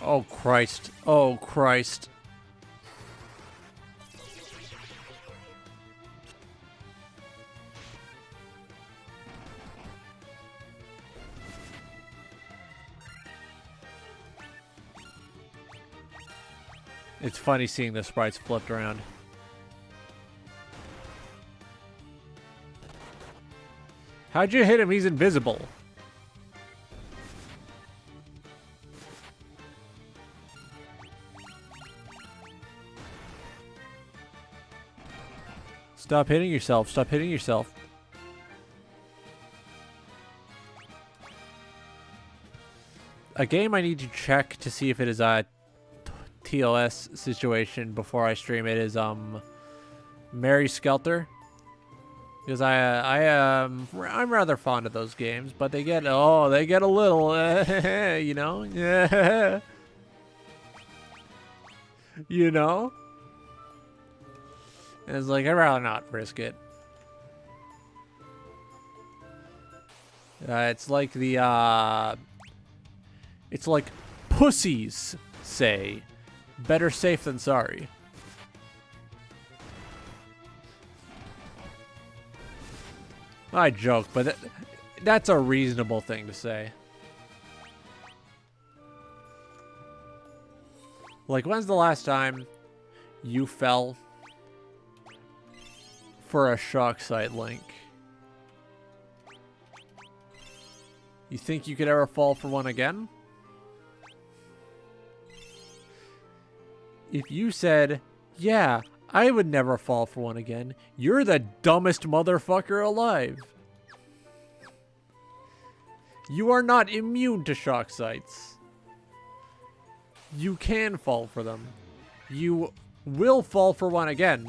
Oh, Christ. Oh, Christ. It's funny seeing the sprites flipped around. How'd you hit him? He's invisible. Stop hitting yourself. Stop hitting yourself. A game I need to check to see if it is a TOS situation before I stream it is Mary Skelter. Because I'm rather fond of those games, but they get a little you know? Yeah. You know? And it's like, I'd rather not risk it. It's like the, it's like pussies say, better safe than sorry. I joke, but that's a reasonable thing to say. Like, when's the last time you fell for a shock site link? You think you could ever fall for one again? If you said, yeah, I would never fall for one again, you're the dumbest motherfucker alive. You are not immune to shock sites. You can fall for them. You will fall for one again.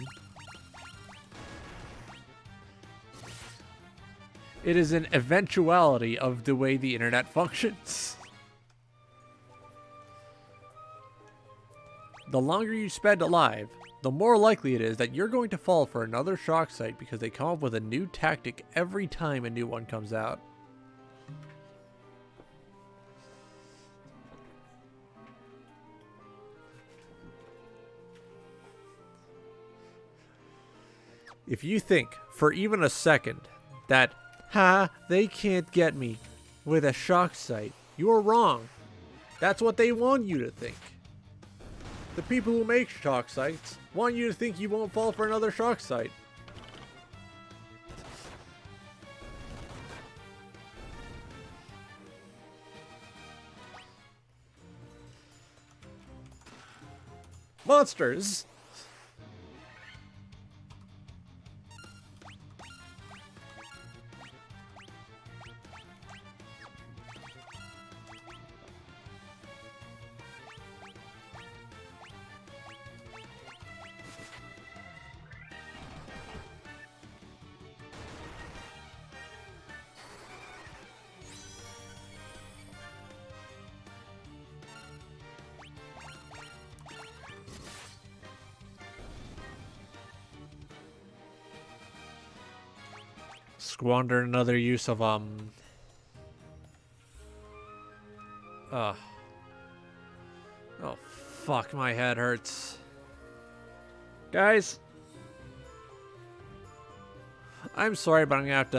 It is an eventuality of the way the internet functions. The longer you spend alive, the more likely it is that you're going to fall for another shock site because they come up with a new tactic every time a new one comes out. If you think for even a second that, they can't get me with a shock site, you're wrong. That's what they want you to think. The people who make shock sites want you to think you won't fall for another shock site. Monsters! squander another use of oh fuck, my head hurts. Guys, I'm sorry, but I'm gonna have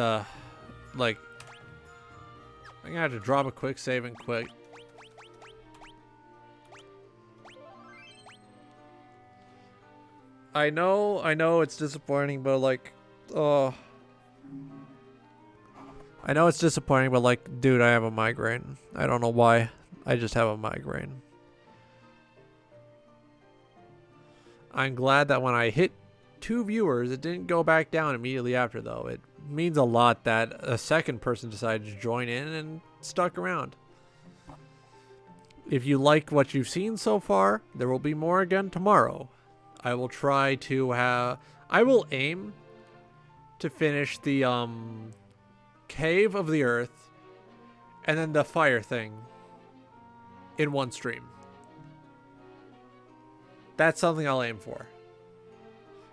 to drop a quick save and quick. I know it's disappointing, but like, I know it's disappointing, but like, dude, I have a migraine. I don't know why. I just have a migraine. I'm glad that when I hit 2 viewers, it didn't go back down immediately after, though. It means a lot that a second person decided to join in and stuck around. If you like what you've seen so far, there will be more again tomorrow. I will try to I will aim to finish the Cave of the Earth and then the fire thing in one stream. That's something I'll aim for.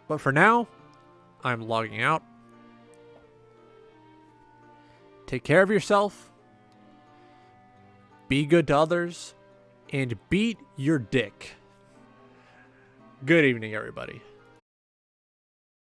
But for now, I'm logging out. Take care of yourself. Be good to others. And beat your dick. Good evening, everybody.